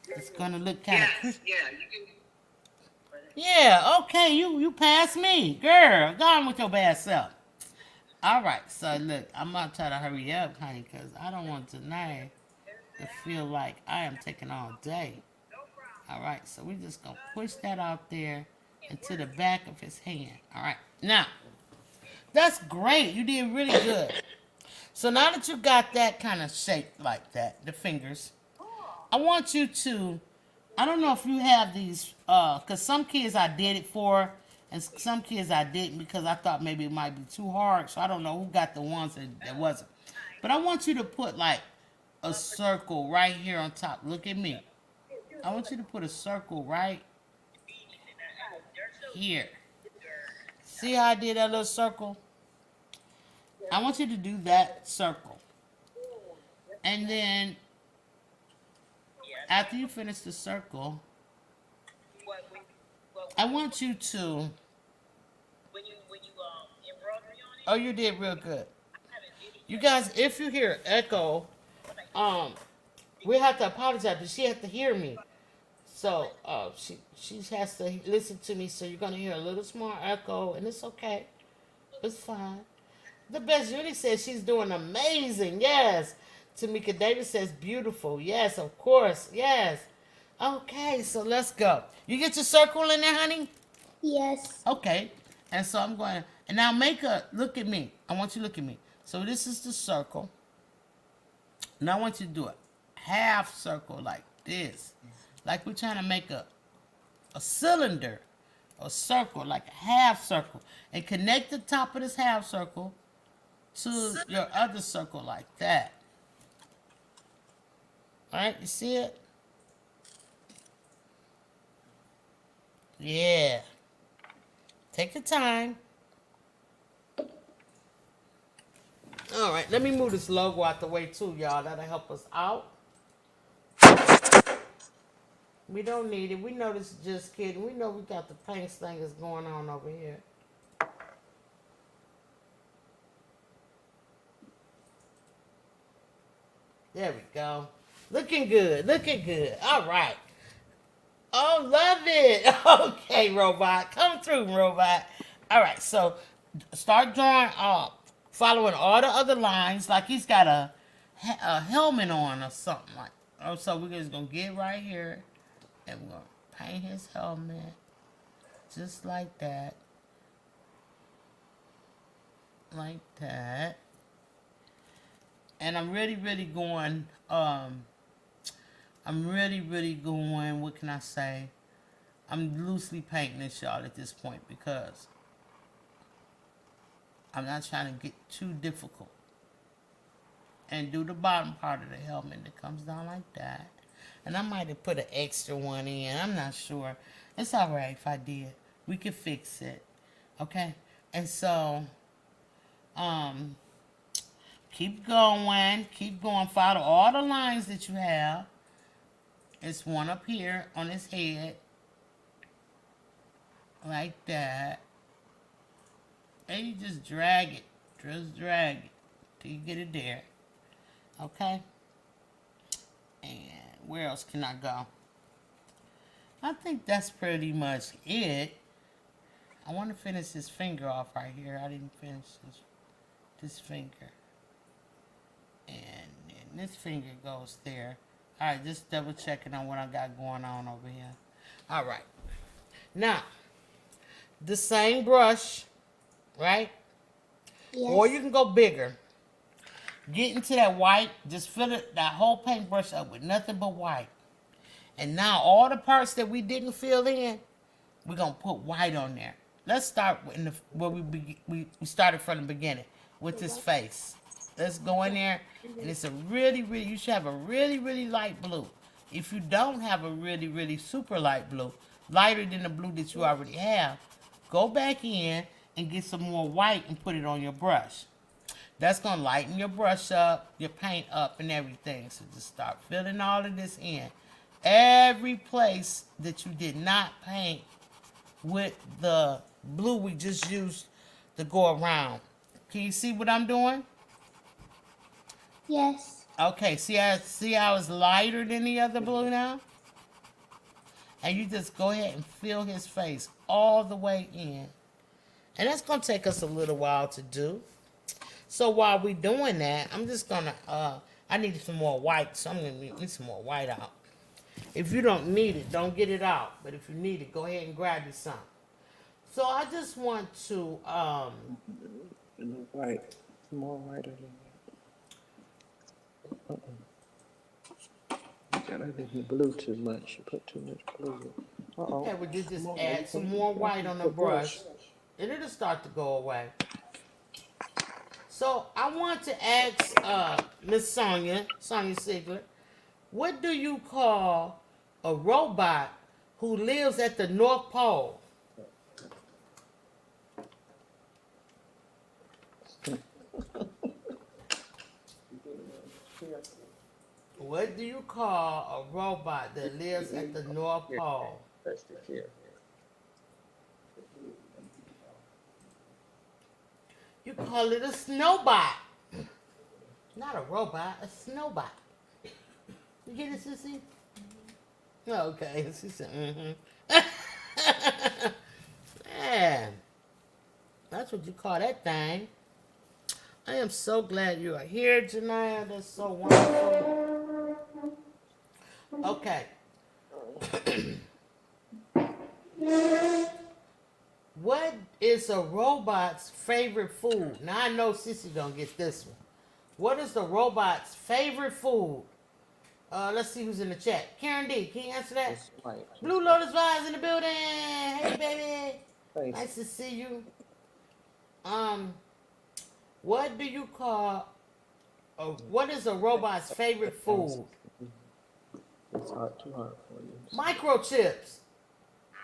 it's gonna look kind of. Yeah, you can. Yeah, okay, you passed me, girl. Go on with your bad self. All right, so look, I'm gonna try to hurry up, honey, because I don't want tonight to feel like I am taking all day. All right, so we're just gonna push that out there into the back of his hand. All right, now that's great. You did really good. So now that you got that kind of shape like that, the fingers, I want you to. I don't know if you have these, because some kids I did it for, and some kids I didn't because I thought maybe it might be too hard. So I don't know who got the ones that wasn't. But I want you to put like a circle right here on top. Look at me. I want you to put a circle right here. See how I did that little circle? I want you to do that circle. And then after you finish the circle, I want you to. Oh, you did real good. You guys, if you hear echo, we have to apologize, but she has to hear me. So she has to listen to me. So you're gonna hear a little small echo, and it's okay. It's fine. The best Judy says she's doing amazing. Yes. Tamika Davis says beautiful. Yes, of course. Yes. Okay, so let's go. You get your circle in there, honey? Yes. Okay. And so I'm going to, and now look at me. I want you to look at me. So this is the circle. Now I want you to do a half circle like this. Like we're trying to make a cylinder, a circle, like a half circle. And connect the top of this half circle to your other circle like that. All right, you see it? Yeah. Take your time. All right, let me move this logo out the way too, y'all. That'll help us out. We don't need it. We know this is just kidding. We know we got the paint things going on over here. There we go. Looking good. Looking good. All right. Oh, love it. Okay, robot. Come through, robot. All right, so start drawing, following all the other lines like he's got a helmet on or something like. Oh, so we're just going to get right here and we're going to paint his helmet just like that. Like that. And I'm really, really going I'm really going, what can I say? I'm loosely painting this, y'all, at this point because I'm not trying to get too difficult. And do the bottom part of the helmet that comes down like that. And I might have put an extra one in. I'm not sure. It's all right if I did. We could fix it. Okay? And so, keep going. Keep going. Follow all the lines that you have. It's one up here on his head. Like that. And you just drag it. Just drag it till you get it there. Okay? And where else can I go? I think that's pretty much it. I want to finish this finger off right here. I didn't finish this finger. And then this finger goes there. Alright, just double checking on what I got going on over here. Alright. Now, the same brush, right? Yes. Or you can go bigger. Get into that white. Just fill it, that whole paintbrush up with nothing but white. And now all the parts that we didn't fill in, we're going to put white on there. Let's start in the, where we started from the beginning with this face. Let's go in there. And it's a you should have a really light blue. If you don't have a really super light blue, lighter than the blue that you already have, go back in and get some more white and put it on your brush. That's going to lighten your brush up, your paint up, and everything. So just start filling all of this in. Every place that you did not paint with the blue we just used to go around. Can you see what I'm doing? Yes. Okay, see how it's lighter than the other blue now? And you just go ahead and fill his face all the way in. And that's going to take us a little while to do. So while we're doing that, I'm just going to, I need some more white, so I'm going to need some more white out. If you don't need it, don't get it out. But if you need it, go ahead and grab you some. So I just want to, White. More whiter than that. You gotta leave the blue too much. You put too much blue. okay, well, you just add some more white on the brush. And it'll start to go away. So I want to ask Miss Sonia Sigler, what do you call a robot who lives at the North Pole? What do you call a robot that lives at the North Pole? That's the kid. You call it a snowbot. Not a robot, a snowbot. You get it, Sissy? Okay, she said, Man, that's what you call that thing. I am so glad you are here, Janaya. That's so wonderful. Okay. What is a robot's favorite food? Now I know Sissy gonna get this one. What is the robot's favorite food? Let's see who's in the chat. Karen D, can you answer that? Blue Lotus Vibes in the building. Hey, baby. Thanks. Nice to see you. What do you call? What is a robot's favorite food? It's too hard for you. Microchips.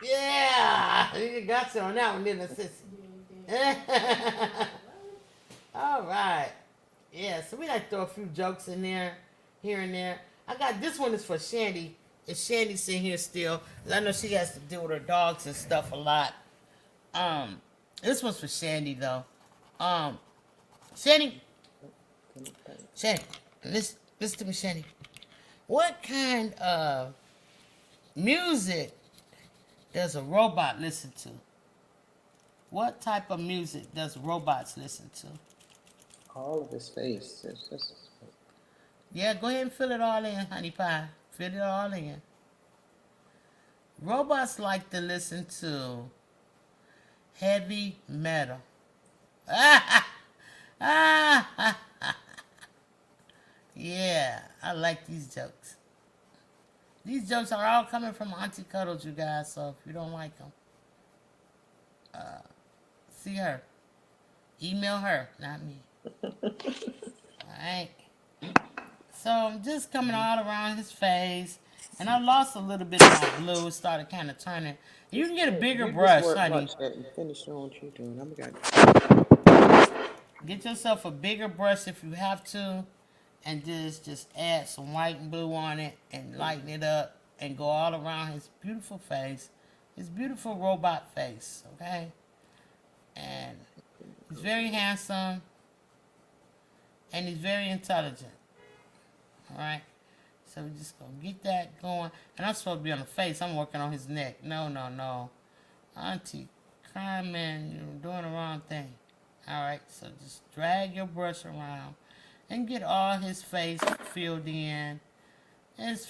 Yeah, you got you on that one, didn't you, Sissy? All right. Yeah, so we like to throw a few jokes in there, here and there. I got this one is for Shandy. And Shandy's in here still. I know she has to deal with her dogs and stuff a lot. This one's for Shandy though. Shandy, listen to me, Shandy. What kind of music does a robot listen to? What type of music does robots listen to? All of his face. It's just... Yeah, go ahead and fill it all in, honey pie. Fill it all in. Robots like to listen to heavy metal. Yeah, I like these jokes. These jokes are all coming from Auntie Cuddles, you guys, so if you don't like them, see her. Email her, not me. Alright. So I'm just coming all around his face. And I lost a little bit of my blue. It started kind of turning. You can get a bigger brush, honey. Watch that and finish doing what you're doing. I'm got Get yourself a bigger brush if you have to. And just add some white and blue on it. And lighten it up. And go all around his beautiful face. His beautiful robot face. Okay? And he's very handsome. And he's very intelligent. Alright? So we're just going to get that going. And I'm supposed to be on the face. I'm working on his neck. No. Auntie Carmen, you're doing the wrong thing. Alright? So just drag your brush around. And get all his face filled in. As,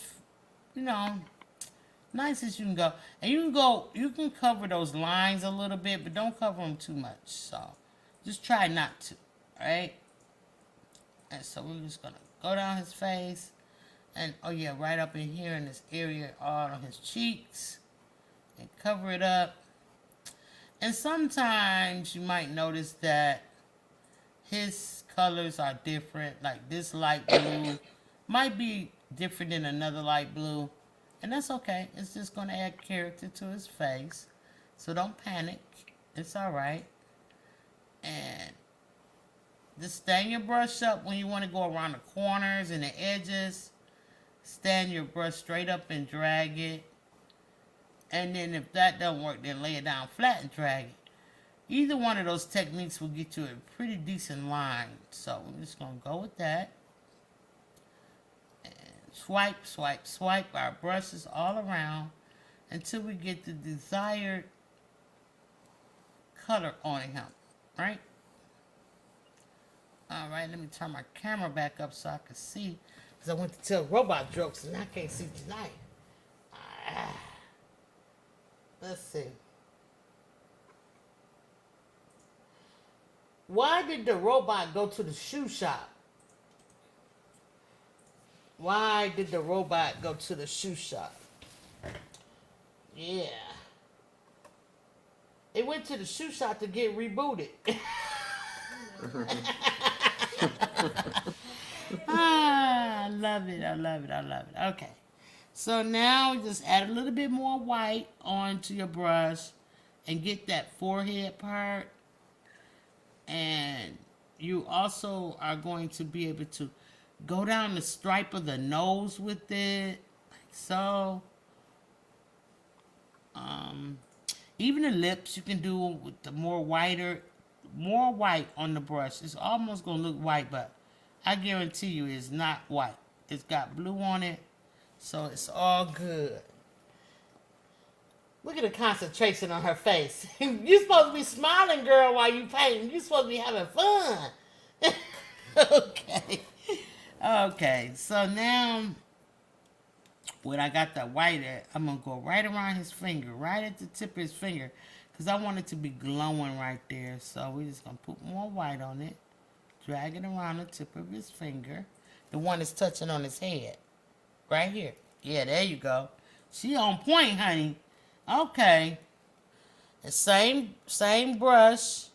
nice as you can go. And you can cover those lines a little bit. But don't cover them too much. So just try not to. Alright? And so we're just going to go down his face. And, oh yeah, right up in here in this area, all on his cheeks. And cover it up. And sometimes you might notice that his colors are different. Like this light blue might be different than another light blue. And that's okay. It's just going to add character to his face. So don't panic. It's alright. And just stand your brush up when you want to go around the corners and the edges. Stand your brush straight up and drag it. And then if that doesn't work, then lay it down flat and drag it. Either one of those techniques will get you a pretty decent line. So we're just going to go with that. And swipe, swipe, swipe our brushes all around until we get the desired color on him. Right? Alright, let me turn my camera back up so I can see. Because I went to tell robot jokes and I can't see tonight. Let's see. Why did the robot go to the shoe shop? Why did the robot go to the shoe shop? Yeah. It went to the shoe shop to get rebooted. I love it. Okay. So now just add a little bit more white onto your brush and get that forehead part. And you also are going to be able to go down the stripe of the nose with it. Like so. Even the lips you can do with the more white on the brush. It's almost going to look white, but I guarantee you it's not white. It's got blue on it, so it's all good. Look at the concentration on her face. You're supposed to be smiling, girl, while you painting. You're supposed to be having fun. Okay, so now when I got that white at, I'm going to go right around his finger, right at the tip of his finger, because I want it to be glowing right there. So we're just going to put more white on it. Drag it around the tip of his finger. The one that's touching on his head. Right here. Yeah, there you go. She on point, honey. Okay. The same brush.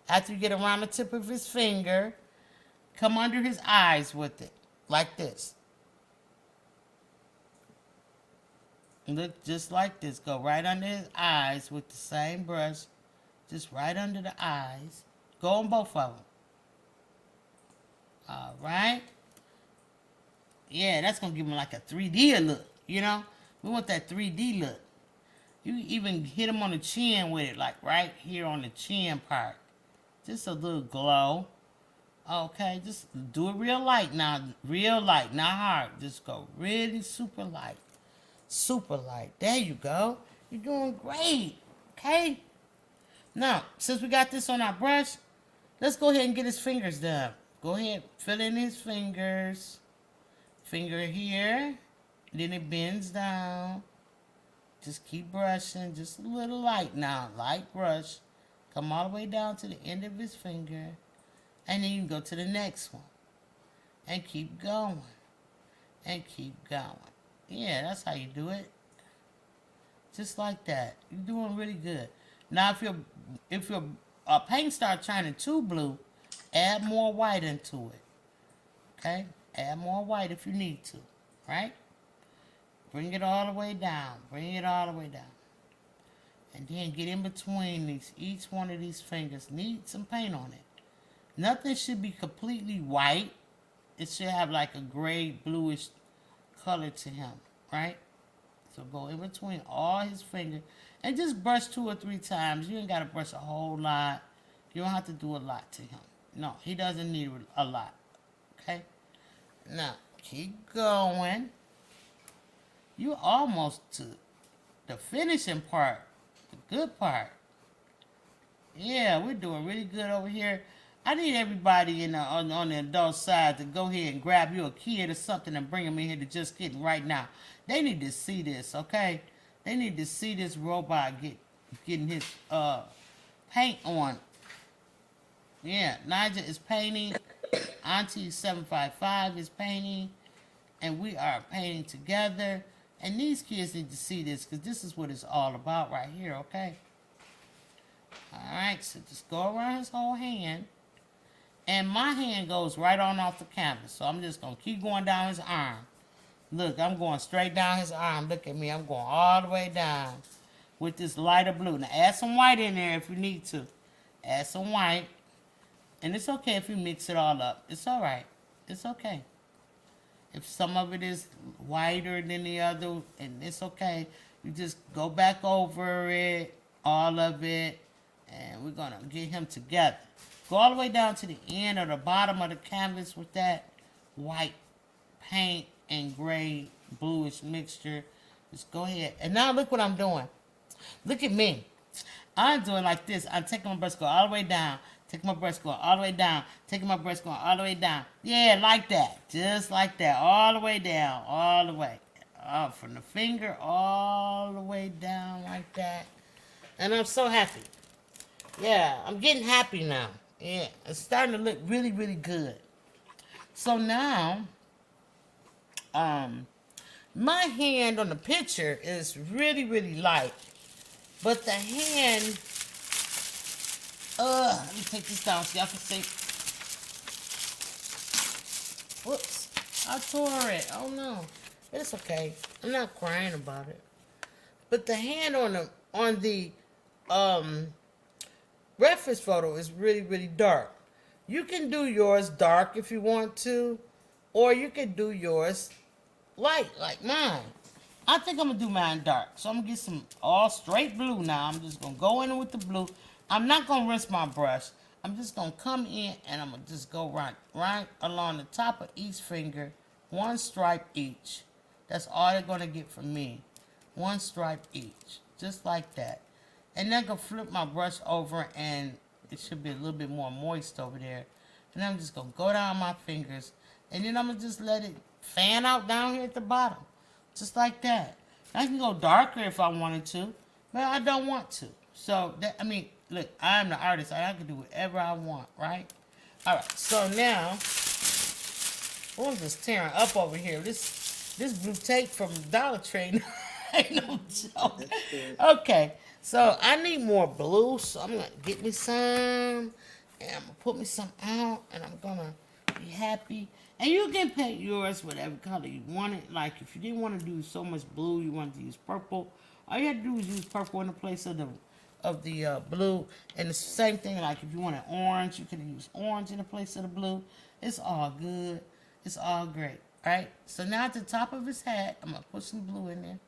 After you get around the tip of his finger, come under his eyes with it. Like this. Look just like this. Go right under his eyes with the same brush. Just right under the eyes. Go on both of them. Alright. Yeah, that's going to give him like a 3D look, you know? We want that 3D look. You even hit him on the chin with it, like right here on the chin part. Just a little glow. Okay, just do it real light now. Real light, not hard. Just go really super light. Super light. There you go. You're doing great. Okay? Now, since we got this on our brush, let's go ahead and get his fingers done. Go ahead, fill in his fingers. Finger here. Then it bends down. Just keep brushing. Just a little light now. Light brush. Come all the way down to the end of his finger. And then you can go to the next one. And keep going. And keep going. Yeah, that's how you do it. Just like that. You're doing really good. Now, if your paint starts shining too blue, add more white into it. Okay? Add more white if you need to. Right? Bring it all the way down. Bring it all the way down. And then get in between each one of these fingers. Need some paint on it. Nothing should be completely white. It should have like a gray, bluish color to him, right? So go in between all his fingers and just brush 2 or 3 times. You ain't got to brush a whole lot. You don't have to do a lot to him. No, he doesn't need a lot, okay? Now, keep going. You're almost to the finishing part, the good part. Yeah, we're doing really good over here. I need everybody on the adult side to go ahead and grab you a kid or something and bring them in here to Just Kidding right now. They need to see this, okay? They need to see this robot getting his paint on. Yeah, Nigel is painting. Auntie 755 is painting. And we are painting together. And these kids need to see this because this is what it's all about right here, okay? Alright, so just go around his whole hand. And my hand goes right on off the canvas. So I'm just going to keep going down his arm. Look, I'm going straight down his arm. Look at me. I'm going all the way down with this lighter blue. Now, add some white in there if you need to. Add some white. And it's okay if you mix it all up. It's all right. It's okay. If some of it is whiter than the other, and it's okay. You just go back over it, all of it, and we're going to get him together. Go all the way down to the end or the bottom of the canvas with that white paint and gray bluish mixture. Just go ahead. And now look what I'm doing. Look at me. I'm doing like this. I'm taking my brush, go all the way down. Taking my brush, going all the way down. Taking my brush, going all the way down. Yeah, like that. Just like that. All the way down. All the way. From the finger all the way down like that. And I'm so happy. Yeah, I'm getting happy now. Yeah, it's starting to look really, really good. So now, my hand on the picture is really, really light. But the hand, let me take this down so y'all can see. Whoops, I tore it. Oh no, it's okay. I'm not crying about it. But the hand on the reference photo is really, really dark. You can do yours dark if you want to, or you can do yours light like mine. I think I'm going to do mine dark. So I'm going to get some all straight blue now. I'm just going to go in with the blue. I'm not going to rinse my brush. I'm just going to come in and I'm going to just go right along the top of each finger. 1 stripe each. That's all they're going to get from me. 1 stripe each. Just like that. And then I'm going to flip my brush over and it should be a little bit more moist over there. And I'm just going to go down my fingers. And then I'm going to just let it fan out down here at the bottom. Just like that. I can go darker if I wanted to. But I don't want to. So, look, I'm the artist. I can do whatever I want, right? Alright, so now, I'm just tearing up over here. This blue tape from Dollar Tree. Ain't no joke. Okay. So, I need more blue, so I'm going to get me some, and I'm going to put me some out, and I'm going to be happy. And you can paint yours whatever color you want it. Like, if you didn't want to do so much blue, you wanted to use purple, all you had to do was use purple in the place of the blue. And it's the same thing, like, if you wanted orange, you could use orange in the place of the blue. It's all good. It's all great, right? So, now at the top of his hat, I'm going to put some blue in there.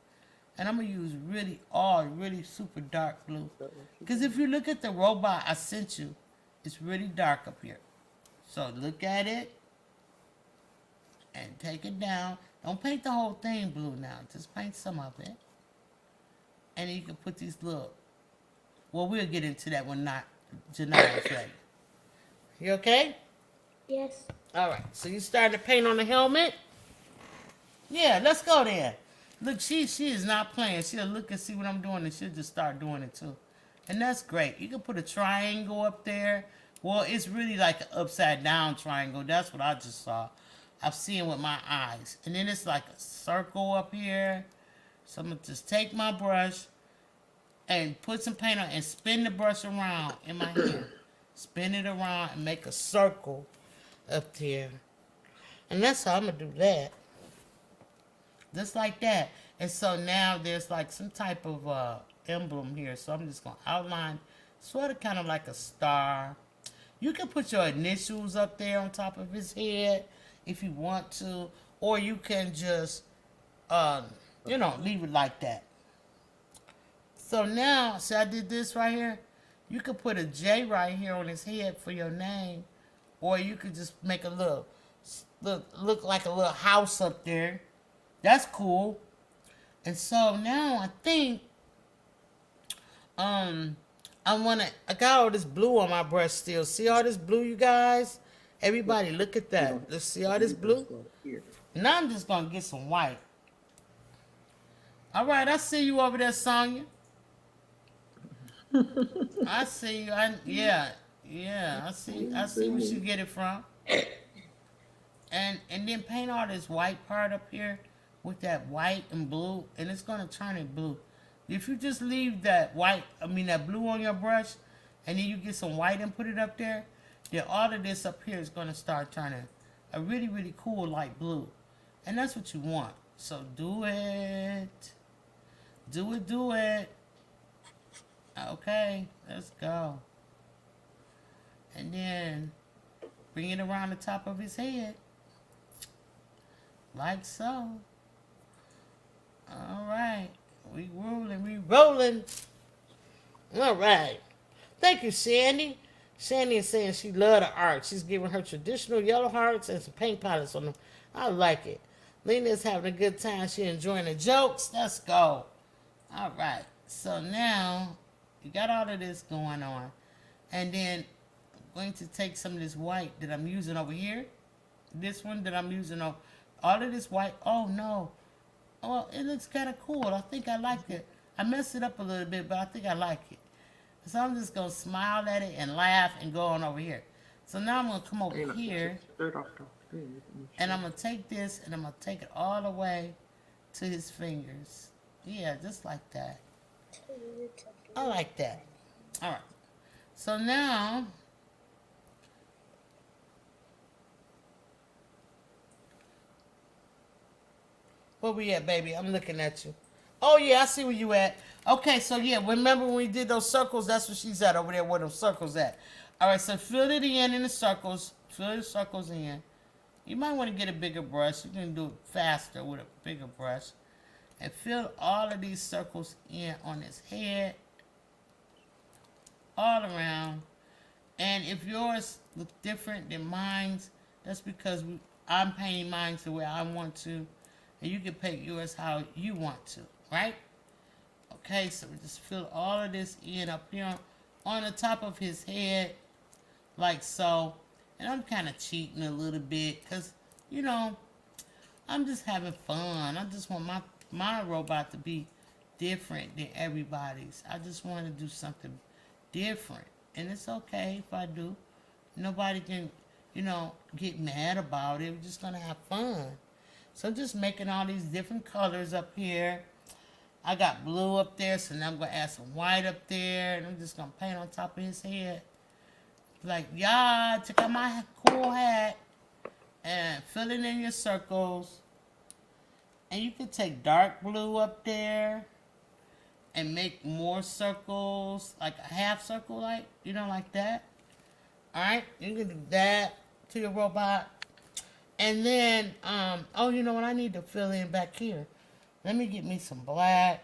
And I'm going to use really super dark blue. Because if you look at the robot I sent you, it's really dark up here. So look at it. And take it down. Don't paint the whole thing blue now. Just paint some of it. And then you can put these little... Well, we'll get into that when Janiyah's ready. You okay? Yes. Alright, so you starting to paint on the helmet? Yeah, let's go there. Look, she is not playing. She'll look and see what I'm doing, and she'll just start doing it too. And that's great. You can put a triangle up there. Well, it's really like an upside down triangle. That's what I just saw. I'm seeing with my eyes. And then it's like a circle up here. So I'm going to just take my brush and put some paint on and spin the brush around in my hand. Spin it around and make a circle up there. And that's how I'm going to do that. Just like that. And so now there's like some type of emblem here. So I'm just going to outline sort of kind of like a star. You can put your initials up there on top of his head if you want to. Or you can just, leave it like that. So now, see I did this right here? You could put a J right here on his head for your name. Or you could just make a look like a little house up there. That's cool. And so now I think I got all this blue on my brush still. See all this blue, you guys? Everybody, look at that. Let's see all this blue. Now I'm just gonna get some white. All right, I see you over there, Sonya. I see you. Yeah. I see where you get it from. And then paint all this white part up here with that white and blue, and it's gonna turn it blue. If you just leave that blue on your brush, and then you get some white and put it up there, then all of this up here is gonna start turning a really, really cool light blue. And that's what you want. So do it. Do it. Okay, let's go. And then bring it around the top of his head. Like so. All right. We rolling. All right. Thank you, Sandy. Sandy is saying she loved the art. She's giving her traditional yellow hearts and some paint palettes on them. I like it. Lena's having a good time. She enjoying the jokes. Let's go. All right. So now you got all of this going on. And then I'm going to take some of this white that I'm using over here. This one that I'm using over. All of this white. Oh, no. Oh, it looks kind of cool. I think I like it. I messed it up a little bit, but I think I like it. So I'm just going to smile at it and laugh and go on over here. So now I'm going to come over here. And I'm going to take this and I'm going to take it all the way to his fingers. Yeah, just like that. I like that. All right. So now, where we at, baby? I'm looking at you. Oh, yeah, I see where you at. Okay, so yeah, remember when we did those circles? That's where she's at over there, where those circles at. All right, so fill it in the circles. Fill the circles in. You might want to get a bigger brush. You can do it faster with a bigger brush. And fill all of these circles in on his head. All around. And if yours look different than mine's, that's because I'm painting mine the way I want to. And you can paint yours how you want to, right? Okay, so we just fill all of this in up here on the top of his head, like so. And I'm kind of cheating a little bit because, I'm just having fun. I just want my robot to be different than everybody's. I just want to do something different. And it's okay if I do. Nobody can, get mad about it. We're just going to have fun. So I'm just making all these different colors up here. I got blue up there, so now I'm going to add some white up there. And I'm just going to paint on top of his head. Like, yeah, check out my cool hat. And fill it in your circles. And you can take dark blue up there. And make more circles. Like a half circle, like that. Alright, you can do that to your robot. And then, you know what? I need to fill in back here. Let me get me some black.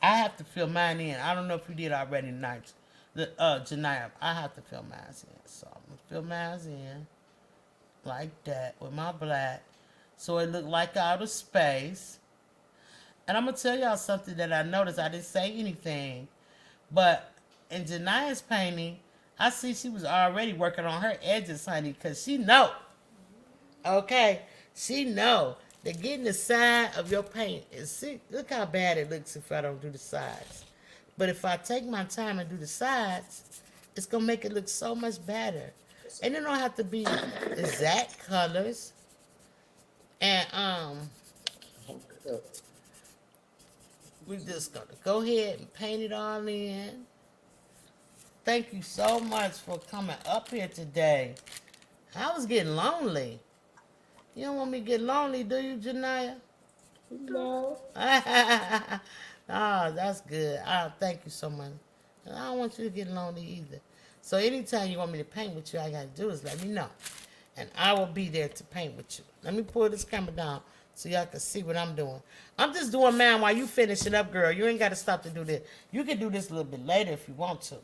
I have to fill mine in. I don't know if you did already tonight. Janiyah, I have to fill mine in. So I'm going to fill mine in like that with my black. So it look like outer space. And I'm going to tell y'all something that I noticed. I didn't say anything. But in Janiyah's painting, I see she was already working on her edges, honey, because she know. Okay? She know that getting the side of your paint is, see, look how bad it looks if I don't do the sides. But if I take my time and do the sides, it's going to make it look so much better. And it don't have to be exact colors. And Okay. we're just gonna go ahead and paint it all in. Thank you so much for coming up here today. I was getting lonely. You don't want me to get lonely, do you, Janaya? No. Oh, that's good. Thank you so much. And I don't want you to get lonely either. So anytime you want me to paint with you, all I gotta do is let me know. And I will be there to paint with you. Let me pull this camera down so y'all can see what I'm doing. I'm just doing mine while you finish it up, girl. You ain't gotta stop to do this. You can do this a little bit later if you want to.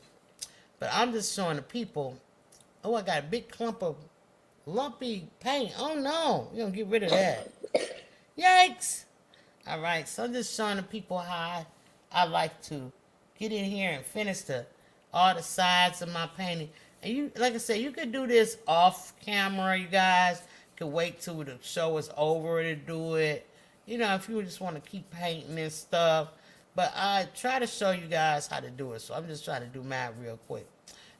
But I'm just showing the people. Oh, I got a big clump of lumpy paint. Oh no, you're gonna get rid of that. Yikes. All right, so I'm just showing the people how I like to get in here and finish all the sides of my painting. And you, like I said, you could do this off camera. You guys could wait till the show is over to do it. You know, if you just want to keep painting and stuff. But I try to show you guys how to do it, so I'm just trying to do mine real quick.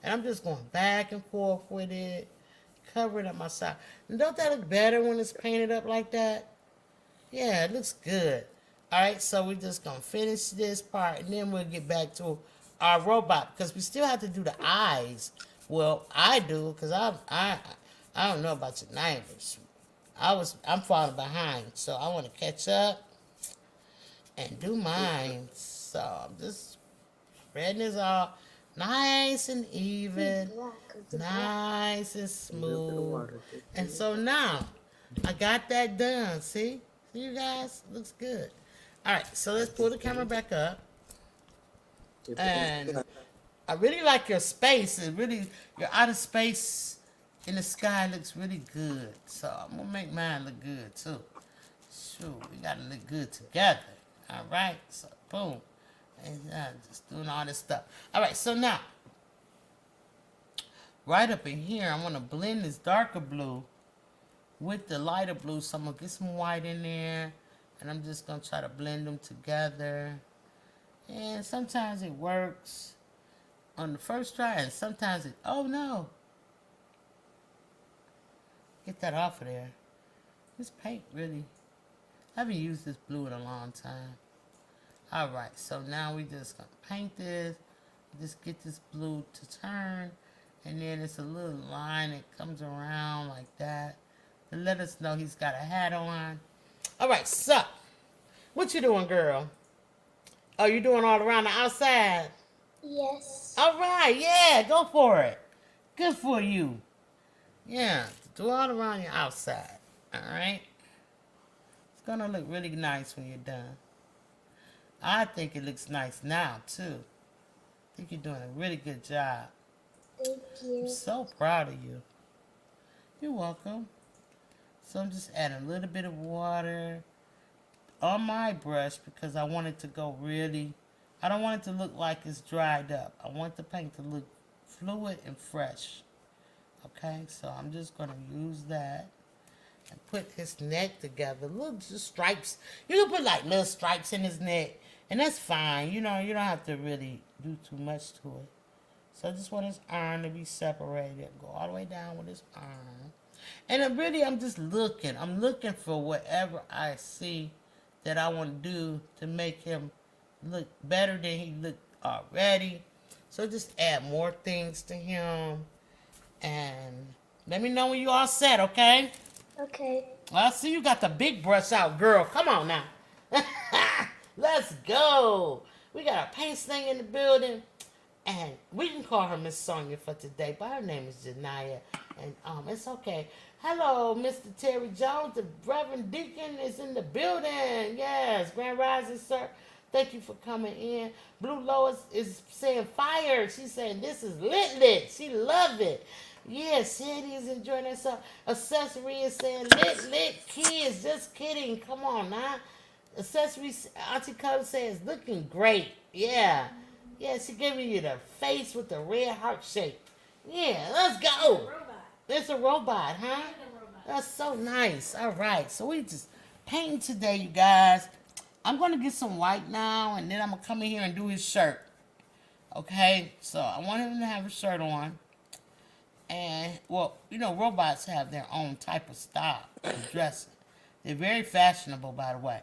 And I'm just going back and forth with it, covering up my side. And don't that look better when it's painted up like that? Yeah, it looks good. All right, so we're just going to finish this part, and then we'll get back to our robot, because we still have to do the eyes. Well, I do, because I don't know about your neighbors. I'm falling behind, so I want to catch up and do mine. So I'm just spreading this all nice and even, nice and smooth. And so now, I got that done, see? You guys, looks good. All right, so let's pull the camera back up. And I really like your space. It really, your outer space in the sky looks really good. So I'm gonna make mine look good too. Shoot, we gotta look good together. All right, so boom, and just doing all this stuff. All right, so now, right up in here, I'm gonna blend this darker blue with the lighter blue, so I'm going to get some white in there, and I'm just going to try to blend them together. And sometimes it works on the first try, and sometimes it, oh no. Get that off of there. This paint really, I haven't used this blue in a long time. Alright, so now we just going to paint this, just get this blue to turn, and then it's a little line that comes around like that. To let us know he's got a hat on. All right, so what you doing, girl? Oh, you doing all around the outside? Yes. All right, yeah, go for it. Good for you. Yeah, do all around your outside. All right. It's gonna look really nice when you're done. I think it looks nice now too. I think you're doing a really good job. Thank you. I'm so proud of you. You're welcome. So I'm just adding a little bit of water on my brush because I want it to go really, I don't want it to look like it's dried up. I want the paint to look fluid and fresh. Okay, so I'm just going to use that and put his neck together. Little just stripes. You can put like little stripes in his neck, and that's fine. You know, you don't have to really do too much to it. So I just want his arm to be separated. Go all the way down with his arm. And I'm just looking. I'm looking for whatever I see that I want to do to make him look better than he looked already. So just add more things to him. And let me know when you all set, okay? Okay. Well, I see you got the big brush out, girl. Come on now. Let's go. We got a paint sling in the building. And we can call her Miss Sonia for today, but her name is Janaya. And it's okay. Hello, Mr. Terry Jones. The Reverend Deacon is in the building. Yes, Grand Rising, sir. Thank you for coming in. Blue Lois is saying fire. She's saying this is lit. She love it. Yes, Sandy is enjoying herself. Accessory is saying lit kids. Just kidding. Come on now. Accessory, Auntie Cole says looking great. Yeah. Yeah, she giving you the face with the red heart shape. Yeah, let's go. It's a robot, huh? That's so nice. All right, so we just painting today, you guys. I'm going to get some white now, and then I'm going to come in here and do his shirt. Okay, so I want him to have a shirt on. And, well, you know, robots have their own type of style of dressing. They're very fashionable, by the way.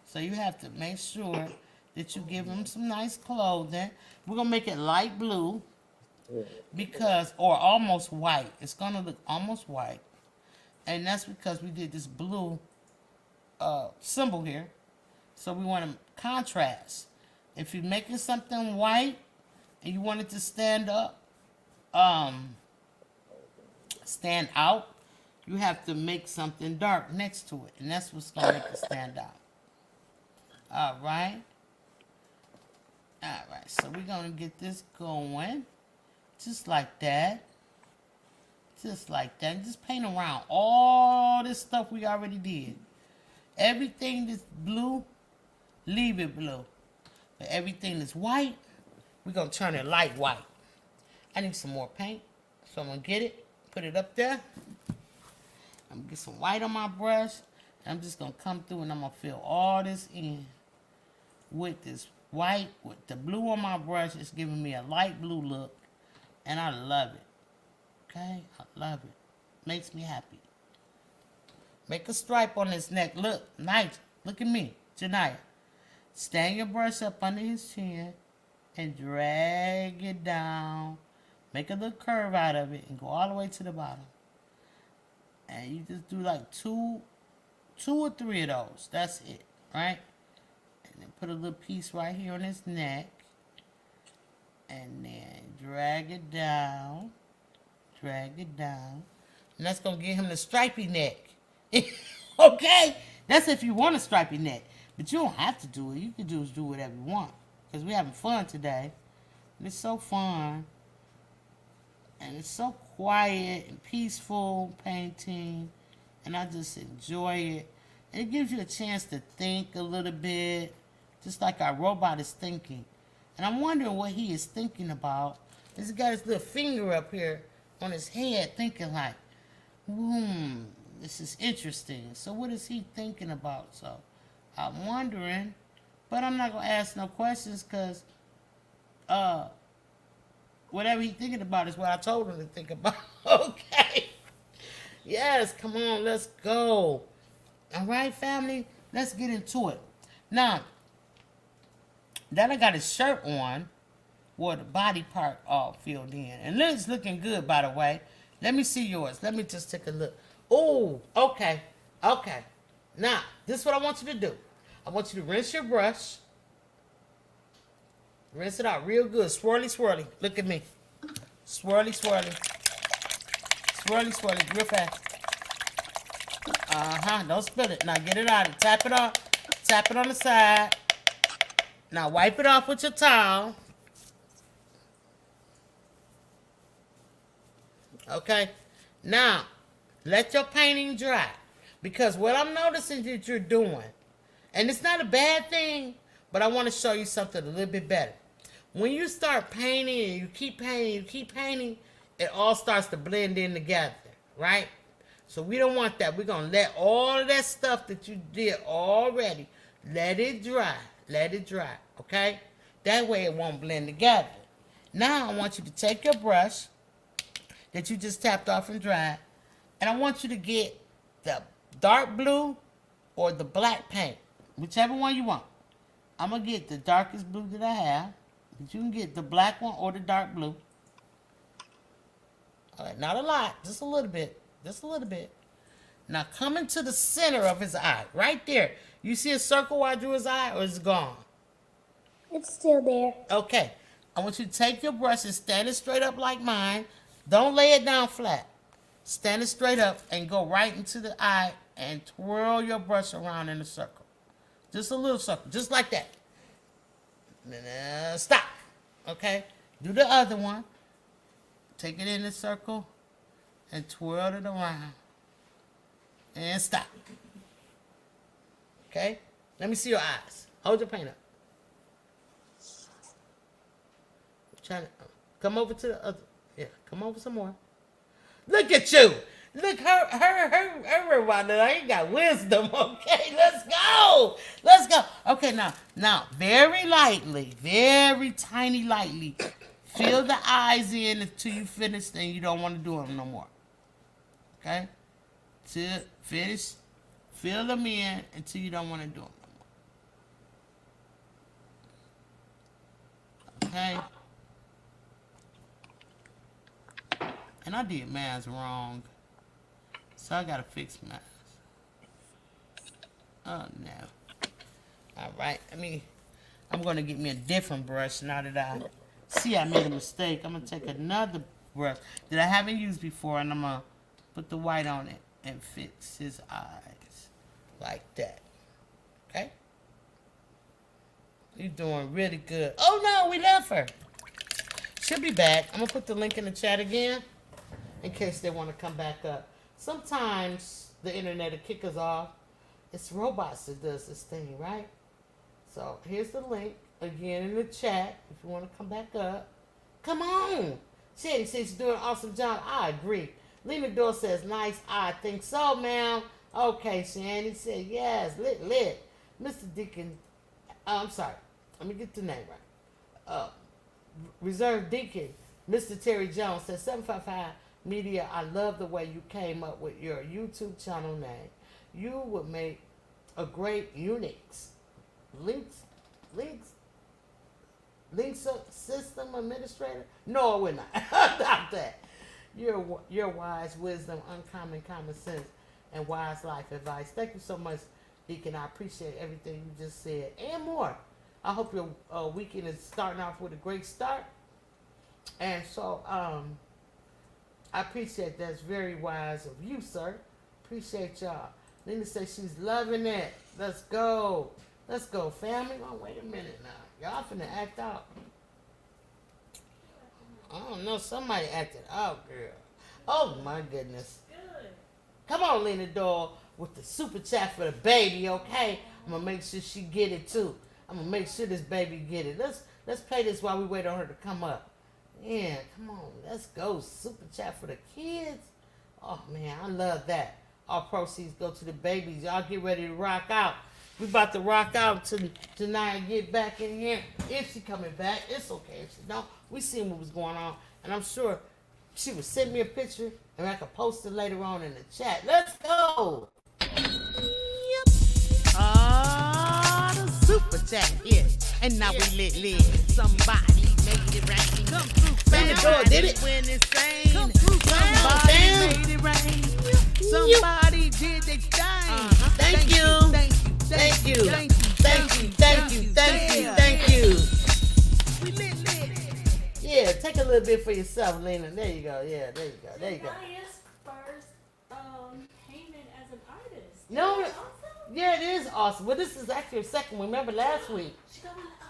So you have to make sure that you give them some nice clothing. We're going to make it light blue because, or almost white. It's going to look almost white. And that's because we did this blue symbol here. So we want to contrast. If you're making something white and you want it to stand up, stand out, you have to make something dark next to it. And that's what's going to make it stand out. All right. All right. So we're going to get this going. Just like that. Just like that. Just paint around all this stuff we already did. Everything that's blue, leave it blue. But everything that's white, we're going to turn it light white. I need some more paint. So I'm going to get it, put it up there. I'm going to get some white on my brush. And I'm just going to come through and I'm going to fill all this in with this white. With the blue on my brush, it's giving me a light blue look. And I love it. Okay? I love it. Makes me happy. Make a stripe on his neck. Look, Nite. Look at me, Janiyah. Stand your brush up under his chin and drag it down. Make a little curve out of it and go all the way to the bottom. And you just do like two or three of those. That's it, right? And then put a little piece right here on his neck. And then drag it down. Drag it down. And that's going to give him the stripy neck. Okay? That's if you want a stripy neck. But you don't have to do it. You can just do whatever you want. Because we're having fun today. And it's so fun. And it's so quiet and peaceful painting. And I just enjoy it. And it gives you a chance to think a little bit. Just like our robot is thinking. And I'm wondering what he is thinking about. He's got his little finger up here on his head thinking like, this is interesting. So what is he thinking about? So I'm wondering, but I'm not going to ask no questions because whatever he's thinking about is what I told him to think about. Okay. Yes, come on, let's go. All right, family, let's get into it. Now, that I got his shirt on, where the body part all filled in. And it's looking good, by the way. Let me see yours. Let me just take a look. Oh, okay. Okay. Now, this is what I want you to do. I want you to rinse your brush. Rinse it out real good. Swirly, swirly. Look at me. Swirly, swirly. Swirly, swirly. Real fast. Don't spill it. Now, get it out. Tap it off. Tap it on the side. Now, wipe it off with your towel. Okay? Now, let your painting dry. Because what I'm noticing that you're doing, and it's not a bad thing, but I want to show you something a little bit better. When you start painting and you keep painting, it all starts to blend in together, right? So we don't want that. We're going to let all of that stuff that you did already, let it dry. Let it dry, okay? That way it won't blend together. Now I want you to take your brush that you just tapped off and dried, and I want you to get the dark blue or the black paint, whichever one you want. I'm going to get the darkest blue that I have, but you can get the black one or the dark blue. All right, not a lot, just a little bit, just a little bit. Now come into the center of his eye, right there. You see a circle where I drew his eye, or is it gone? It's still there. Okay. I want you to take your brush and stand it straight up like mine. Don't lay it down flat. Stand it straight up and go right into the eye and twirl your brush around in a circle. Just a little circle, just like that. Then, stop. Okay? Do the other one. Take it in the circle and twirl it around. And stop. Okay? Let me see your eyes. Hold your paint up. Trying to come over to the other. Yeah, come over some more. Look at you. Look, her robot ain't got wisdom. Okay, let's go. Let's go. Okay, now, very lightly, very tiny lightly, fill the eyes in until you finish and you don't want to do them no more. Okay? To finish Fill them in until you don't want to do them no more. Okay? And I did mine wrong. So I gotta fix mine. Oh no. Alright, I'm gonna get me a different brush now that I see I made a mistake. I'm gonna take another brush that I haven't used before, and I'm gonna put the white on it and fix his eyes like that. Okay? You're doing really good. Oh no, we left her. She'll be back. I'm gonna put the link in the chat again in case they want to come back up. Sometimes the internet will kick us off. It's robots that does this thing, right? So here's the link again in the chat if you want to come back up. Come on. Shanny says she's doing an awesome job. I agree. Lena Dore says, nice. I think so, ma'am. Okay, Shanny said, yes, lit. Mr. Deacon, I'm sorry. Let me get the name right. Reserve Deacon, Mr. Terry Jones says, 755 Media, I love the way you came up with your YouTube channel name. You would make a great Unix links system administrator. No, we're not. Not that. Your wise wisdom, uncommon common sense, and wise life advice. Thank you so much, Deacon. I appreciate everything you just said and more. I hope your weekend is starting off with a great start. And so, I appreciate that's very wise of you, sir. Appreciate y'all. Lena says she's loving it. Let's go. Let's go, family. Oh, wait a minute now. Y'all finna act out. I don't know. Somebody acted out, girl. Oh, my goodness. Come on, Lena Dore, with the super chat for the baby, okay? I'm going to make sure she get it, too. I'm going to make sure this baby get it. Let's play this while we wait on her to come up. Yeah, come on. Let's go. Super chat for the kids. Oh, man, I love that. All proceeds go to the babies. Y'all get ready to rock out. We about to rock out tonight and get back in here. If she coming back, it's okay. If she don't, we seen what was going on. And I'm sure she would send me a picture and I could post it later on in the chat. Let's go. Yep. The super chat here. And now we lit. Somebody made it rain. Come through, fam. Did it. When it's rain. Come through, somebody made it rain. Somebody did the thing. Thank you. Yeah, take a little bit for yourself, Lena. There you go. Yeah, there you go. Maya's first payment as an artist. No, Awesome. yeah, it is awesome. Well, this is actually her second one. Remember last week? She got one. I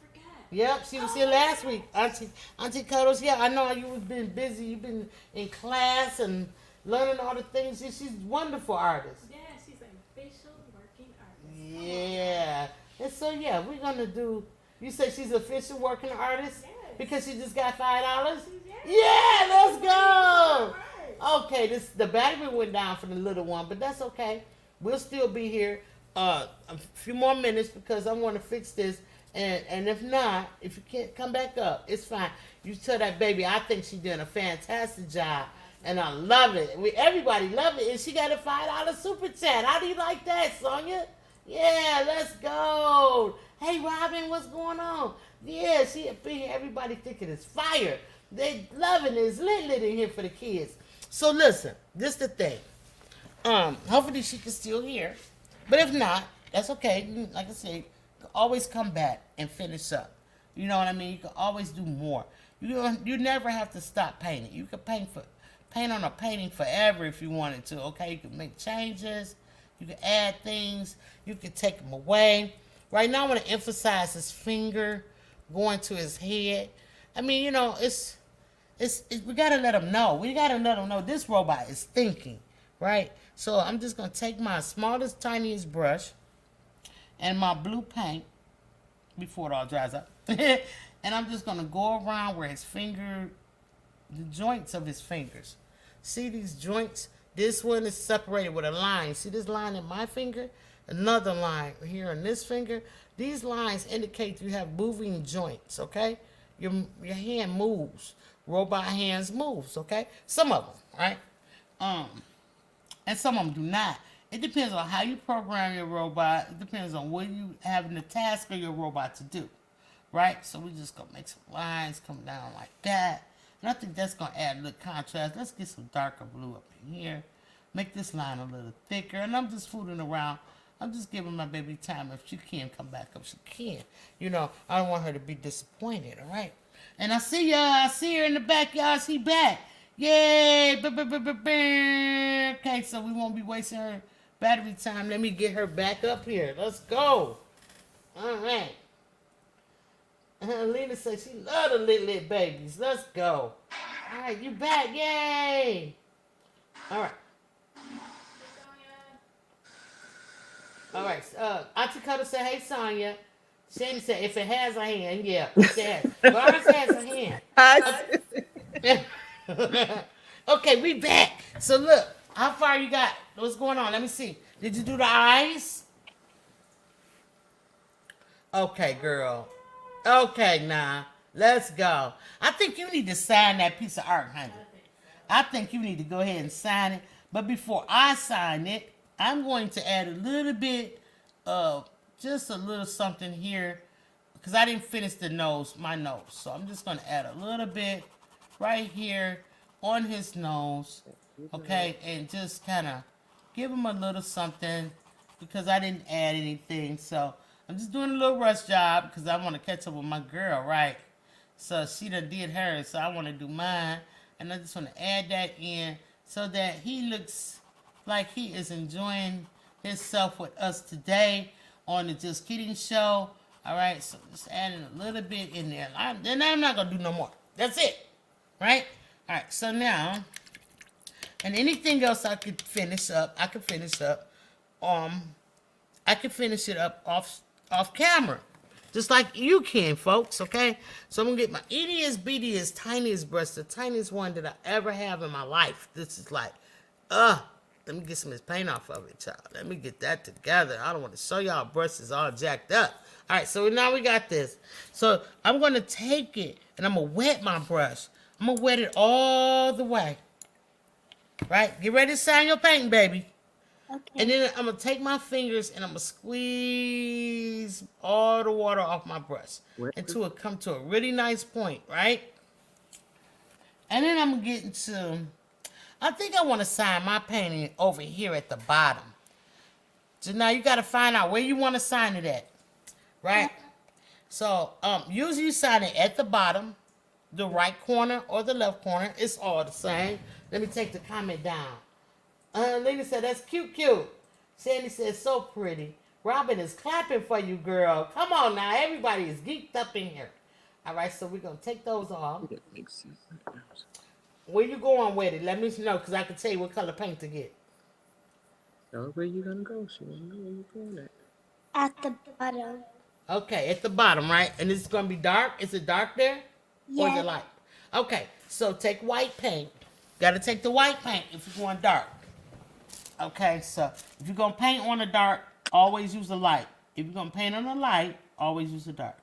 forgot. Yep, she was here last week. Auntie Cuddles, yeah, I know you've been busy. You've been in class and learning all the things. She's a wonderful artist. Yeah, she's an official working artist. Yeah. And so, yeah, we're going to do, you say she's an official working artist? Yes. Because she just got $5? Yes. Yeah, let's go. Okay, the battery went down for the little one, but that's okay. We'll still be here a few more minutes because I want to fix this. And if not, if you can't come back up, it's fine. You tell that baby, I think she's doing a fantastic job. And I love it. Everybody love it. And she got a $5 super chat. How do you like that, Sonia? Yeah, let's go. Hey, Robin, what's going on? Yeah, she up in here. Everybody thinking it's fire. They loving it. It's lit in here for the kids. So listen, this is the thing. Hopefully she can still hear. But if not, that's okay. Like I said, you can always come back and finish up. You know what I mean? You can always do more. You never have to stop painting. You can paint on a painting forever if you wanted to, okay? You can make changes. You can add things. You can take them away. Right now I want to emphasize his finger going to his head. I mean, you know, we got to let him know. We got to let him know this robot is thinking, right? So I'm just going to take my smallest, tiniest brush and my blue paint before it all dries up. And I'm just going to go around where his finger, the joints of his fingers. See these joints? This one is separated with a line. See this line in my finger? Another line here on this finger. These lines indicate you have moving joints, okay? Your hand moves. Robot hands moves, okay? Some of them, right? And some of them do not. It depends on how you program your robot. It depends on what you having the task of your robot to do. Right? So we just gonna make some lines come down like that. And I think that's gonna add a little contrast. Let's get some darker blue up in here. Make this line a little thicker. And I'm just fooling around. I'm just giving my baby time. If she can come back up, she can. You know, I don't want her to be disappointed, all right? And I see y'all. I see her in the back, y'all. She back. Yay! Okay, so we won't be wasting her battery time. Let me get her back up here. Let's go. All right. Lena said she love the lit babies. Let's go. All right, you back. Yay. All right. All right. Auntie Cutter said, hey, Sonya. Shani said, if it has a hand, yeah. It has. Lawrence has a hand. Okay, we back. So, look. How far you got? What's going on? Let me see. Did you do the eyes? Okay, girl. Okay, now. Let's go. I think you need to sign that piece of art, honey. I think you need to go ahead and sign it. But before I sign it, I'm going to add a little bit of just a little something here because I didn't finish the nose, my nose. So I'm just going to add a little bit right here on his nose, okay, and just kind of give him a little something because I didn't add anything. So I'm just doing a little rush job because I want to catch up with my girl, right? So she done did hers, so I want to do mine. And I just want to add that in so that he looks like he is enjoying himself with us today on the Just Kidding show. All right, so just adding a little bit in there. Then I'm not going to do no more. That's it, right? All right, so now, and anything else I could finish up, I could finish it up off camera. Just like you can, folks, okay? So I'm going to get my ittiest, bittiest, tiniest brush, the tiniest one that I ever have in my life. This is like, let me get some of this paint off of it, child. Let me get that together. I don't want to show y'all brushes all jacked up. All right, so now we got this. So I'm going to take it, and I'm going to wet my brush. I'm going to wet it all the way. Right? Get ready to sign your paint, baby. Okay. And then I'm going to take my fingers and I'm going to squeeze all the water off my brush until it come to a really nice point, right? And then I'm going to get into, I think I want to sign my painting over here at the bottom. So now you got to find out where you want to sign it at, right? So usually you sign it at the bottom, the right corner or the left corner. It's all the same. Let me take the comment down. Lena said, that's cute. Sandy said, so pretty. Robin is clapping for you, girl. Come on now. Everybody is geeked up in here. All right, so we're going to take those off. Where you going with it? Let me know, because I can tell you what color paint to get. Tell where you gonna go. She wanna know where you going at. At the bottom. Okay, at the bottom, right? And it's going to be dark. Is it dark there? Or is Yeah. it light? Okay, so take white paint. Got to take the white paint if you're going dark. Okay, so if you're going to paint on the dark, always use the light. If you're going to paint on the light, always use the dark.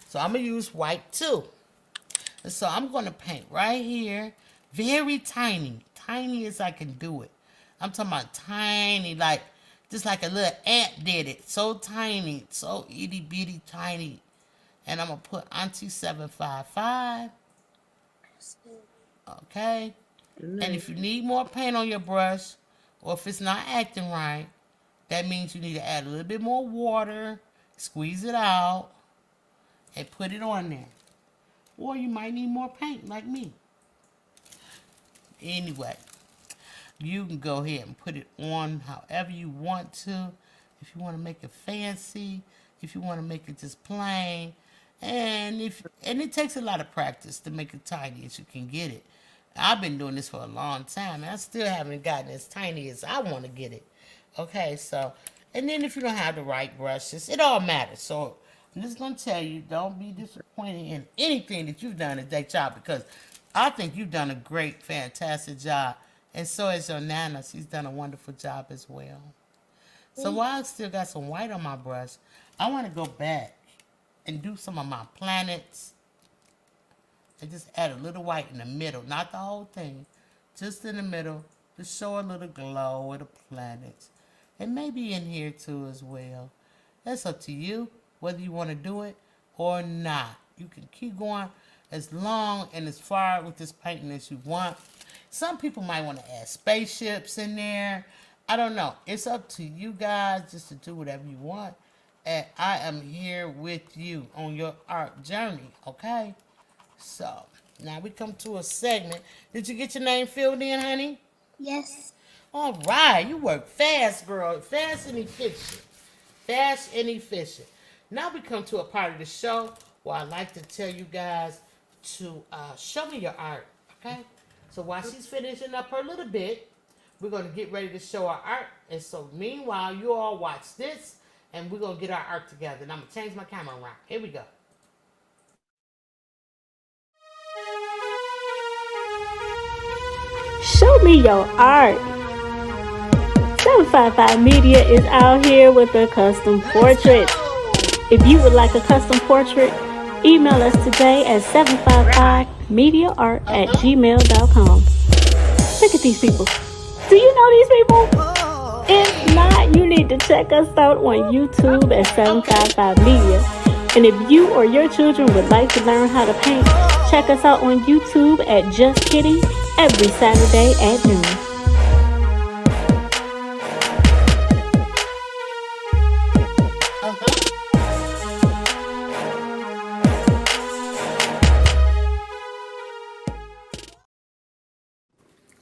So I'm going to use white too. And so I'm going to paint right here. Very tiny. Tiny as I can do it. I'm talking about tiny, like, just like a little ant did it. So tiny. So itty bitty tiny. And I'm going to put Auntie 755. Okay. And if you need more paint on your brush, or if it's not acting right, that means you need to add a little bit more water, squeeze it out, and put it on there. Or you might need more paint like me. Anyway, you can go ahead and put it on however you want to. If you want to make it fancy, if you want to make it just plain, and it takes a lot of practice to make it tiny as you can get it. I've been doing this for a long time, and I still haven't gotten as tiny as I want to get it. Okay, so, and then if you don't have the right brushes, it all matters. So I'm just going to tell you, don't be disappointed in anything that you've done today, child, because I think you've done a great, fantastic job. And so has your Nana. She's done a wonderful job as well. So while I still got some white on my brush, I want to go back and do some of my planets. And just add a little white in the middle. Not the whole thing. Just in the middle. to show a little glow of the planets. And maybe in here too as well. That's up to you whether you want to do it or not. You can keep going as long and as far with this painting as you want. Some people might want to add spaceships in there. I don't know. It's up to you guys just to do whatever you want. And I am here with you on your art journey, okay? So, now we come to a segment. Did you get your name filled in, honey? Yes. All right. You work fast, girl. Fast and efficient. Fast and efficient. Now we come to a part of the show where I like to tell you guys to show me your art, okay? So while she's finishing up her little bit, we're going to get ready to show our art. And so meanwhile, you all watch this, and we're going to get our art together. And I'm going to change my camera around. Here we go. Show me your art. 755 Media is out here with a custom portrait. If you would like a custom portrait, email us today at 755mediaart@gmail.com. Look at these people. Do you know these people? If not, you need to check us out on YouTube at 755 Media. And if you or your children would like to learn how to paint, check us out on YouTube at Just Kidding every Saturday at noon.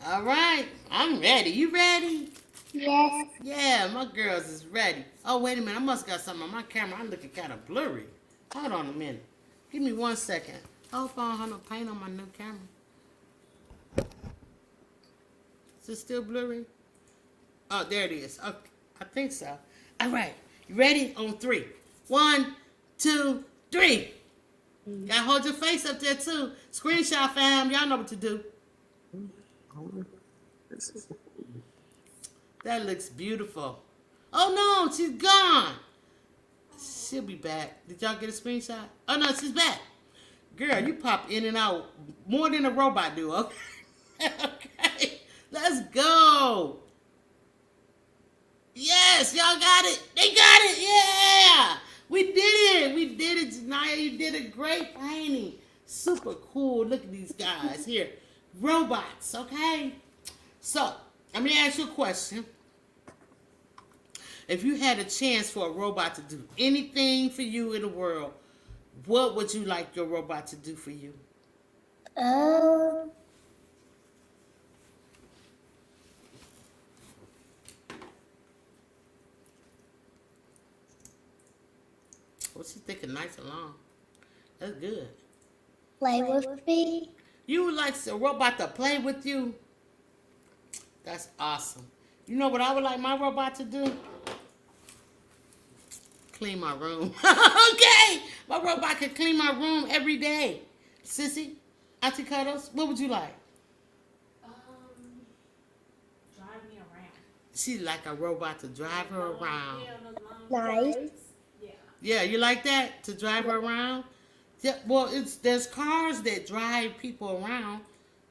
All right. I'm ready. You ready? Yes. Yeah, my girls is ready. Oh, wait a minute. I must got something on my camera. I'm looking kind of blurry. Hold on a minute. Give me 1 second. I hope I don't have no paint on my new camera. Is it still blurry? Oh, there it is. Okay. I think so. All right. You ready? On 3. 1, 2, 3. Gotta hold your face up there, too. Screenshot, fam. Y'all know what to do. That looks beautiful. Oh, no. She's gone. She'll be back. Did y'all get a screenshot? Oh, no. She's back. Girl, you pop in and out more than a robot do, okay? Okay. Let's go. Yes, y'all got it. They got it. Yeah. We did it. We did it, Janaya. You did a great painting. Super cool. Look at these guys here. Robots, okay? So, let me ask you a question. If you had a chance for a robot to do anything for you in the world, what would you like your robot to do for you? What's he thinking? Nice and long. That's good. Play with me. You would like a robot to play with you? That's awesome. You know what I would like my robot to do? Clean my room. Okay. My robot can clean my room every day. Sissy, Auntie Cuddles, what would you like? Drive me around. She'd like a robot to drive her around. Yeah, those long Nice. drives. Yeah. Yeah, you like that? To drive her around? Yeah, well, there's cars that drive people around.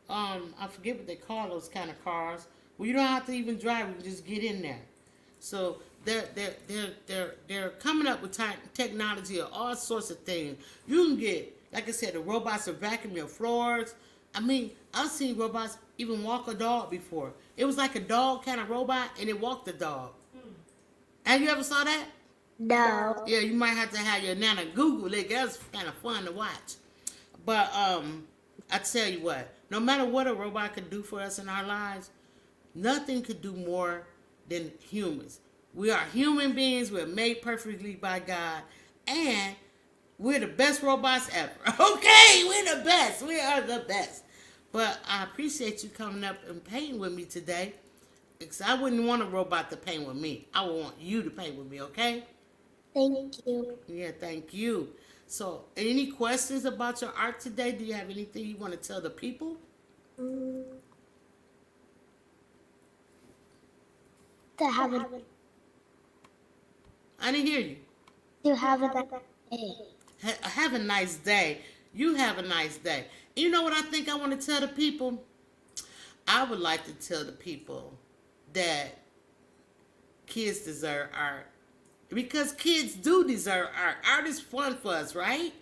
I forget what they call those kind of cars. Well, you don't have to even drive; you can just get in there. So they're coming up with technology of all sorts of things. You can get, like I said, the robots that vacuum your floors. I mean, I've seen robots even walk a dog before. It was like a dog kind of robot, and it walked the dog. Have you ever saw that? No. Yeah, you might have to have your nana Google it. That's kind of fun to watch. But I tell you what, no matter what a robot could do for us in our lives, nothing could do more than humans. We are human beings. We're made perfectly by God. And we're the best robots ever. Okay, we're the best. We are the best. But I appreciate you coming up and painting with me today. Because I wouldn't want a robot to paint with me. I would want you to paint with me, okay? Thank you. Yeah, thank you. So, any questions about your art today? Do you have anything you want to tell the people? To have a I didn't hear you. day. Have a nice day. You have a nice day. You know what I think I want to tell the people? I would like to tell the people that kids deserve art. Because kids do deserve art. Art is fun for us, right?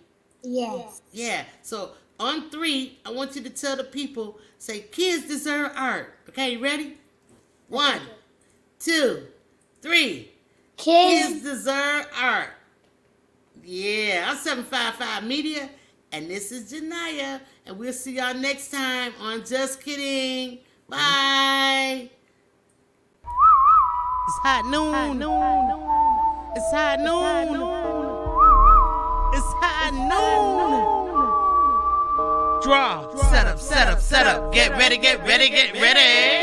Yes. Yeah. So on 3, I want you to tell the people, say, kids deserve art. Okay, you ready? 1, 2, 3. Kids deserve art. Yeah, I'm 755 Media, and this is Janaya, and we'll see y'all next time on Just Kidding. Bye. It's hot noon. It's hot noon. It's hot noon. Draw, set up, get ready.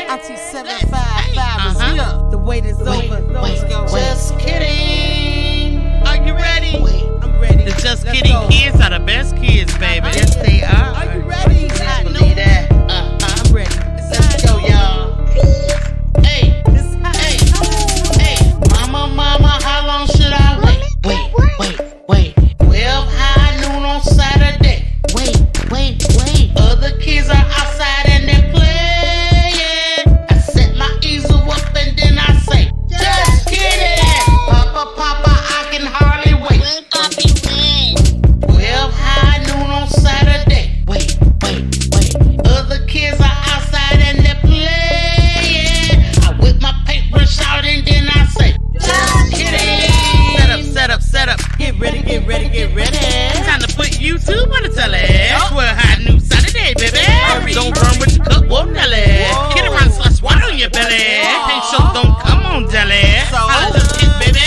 ARTY 755 is here. The wait is over. Let's go. Just kidding. Are you ready? I'm ready. The Just Kidding kids are the best kids, baby. Yes, they are. Are you ready? It's hot noon. Believe that. I'm ready. Let's go, y'all. Hey, It's hot noon. hey, mama, how long should I wait? Wait. 12 high noon on Saturday. Wait. Other kids are outside and they're playing. I set my easel up and then I say, just kidding. Papa, I can hardly wait. 12 high noon on Saturday. Wait. Other kids are outside and they're playing. I whip my paintbrush out and then I say, just kidding. Set up. Get ready. Time to put YouTube on the telly. Swear hot new Saturday, baby. Don't run with your cup, whoa, Nelly. Get around, slash water on your belly. Paint show, don't come on, jelly. I just kidding, baby.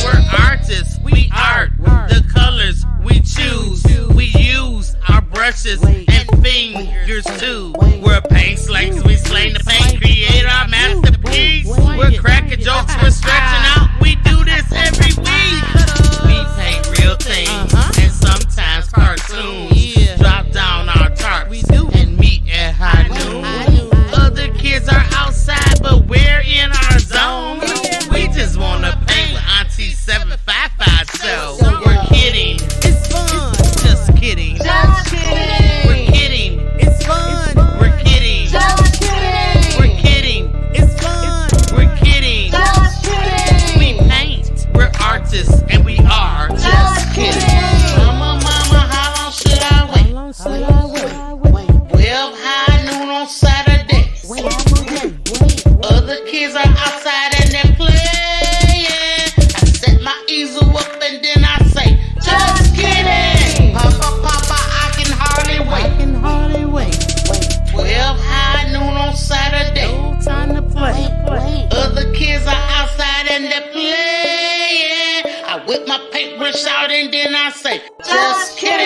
We're artists, we art. The colors we choose. We use our brushes and fingers too. We're paint slangs, we slang the paint, create our masterpiece. We're cracking jokes, we're stretching out. We do this every week. We paint real things and sometimes cartoons. Drop down our tarps and meet at high noon. Other kids are outside, but we're in our zone. We just wanna paint with Auntie 755 show. We're kidding. It's fun. Just kidding. We're kidding. It's fun. We're kidding. We're kidding. It's fun. We're kidding. We paint. We're artists and we are just kidding. Mama, how long should I wait? 12 high noon on Saturday. Other kids are outside and they're playing. I set my easel up and then I say, just kidding. Papa, I can hardly wait. 12 high noon on Saturday. Time to play. Other kids are outside and they're playing. I whip my paintbrush out and then I say, just kidding.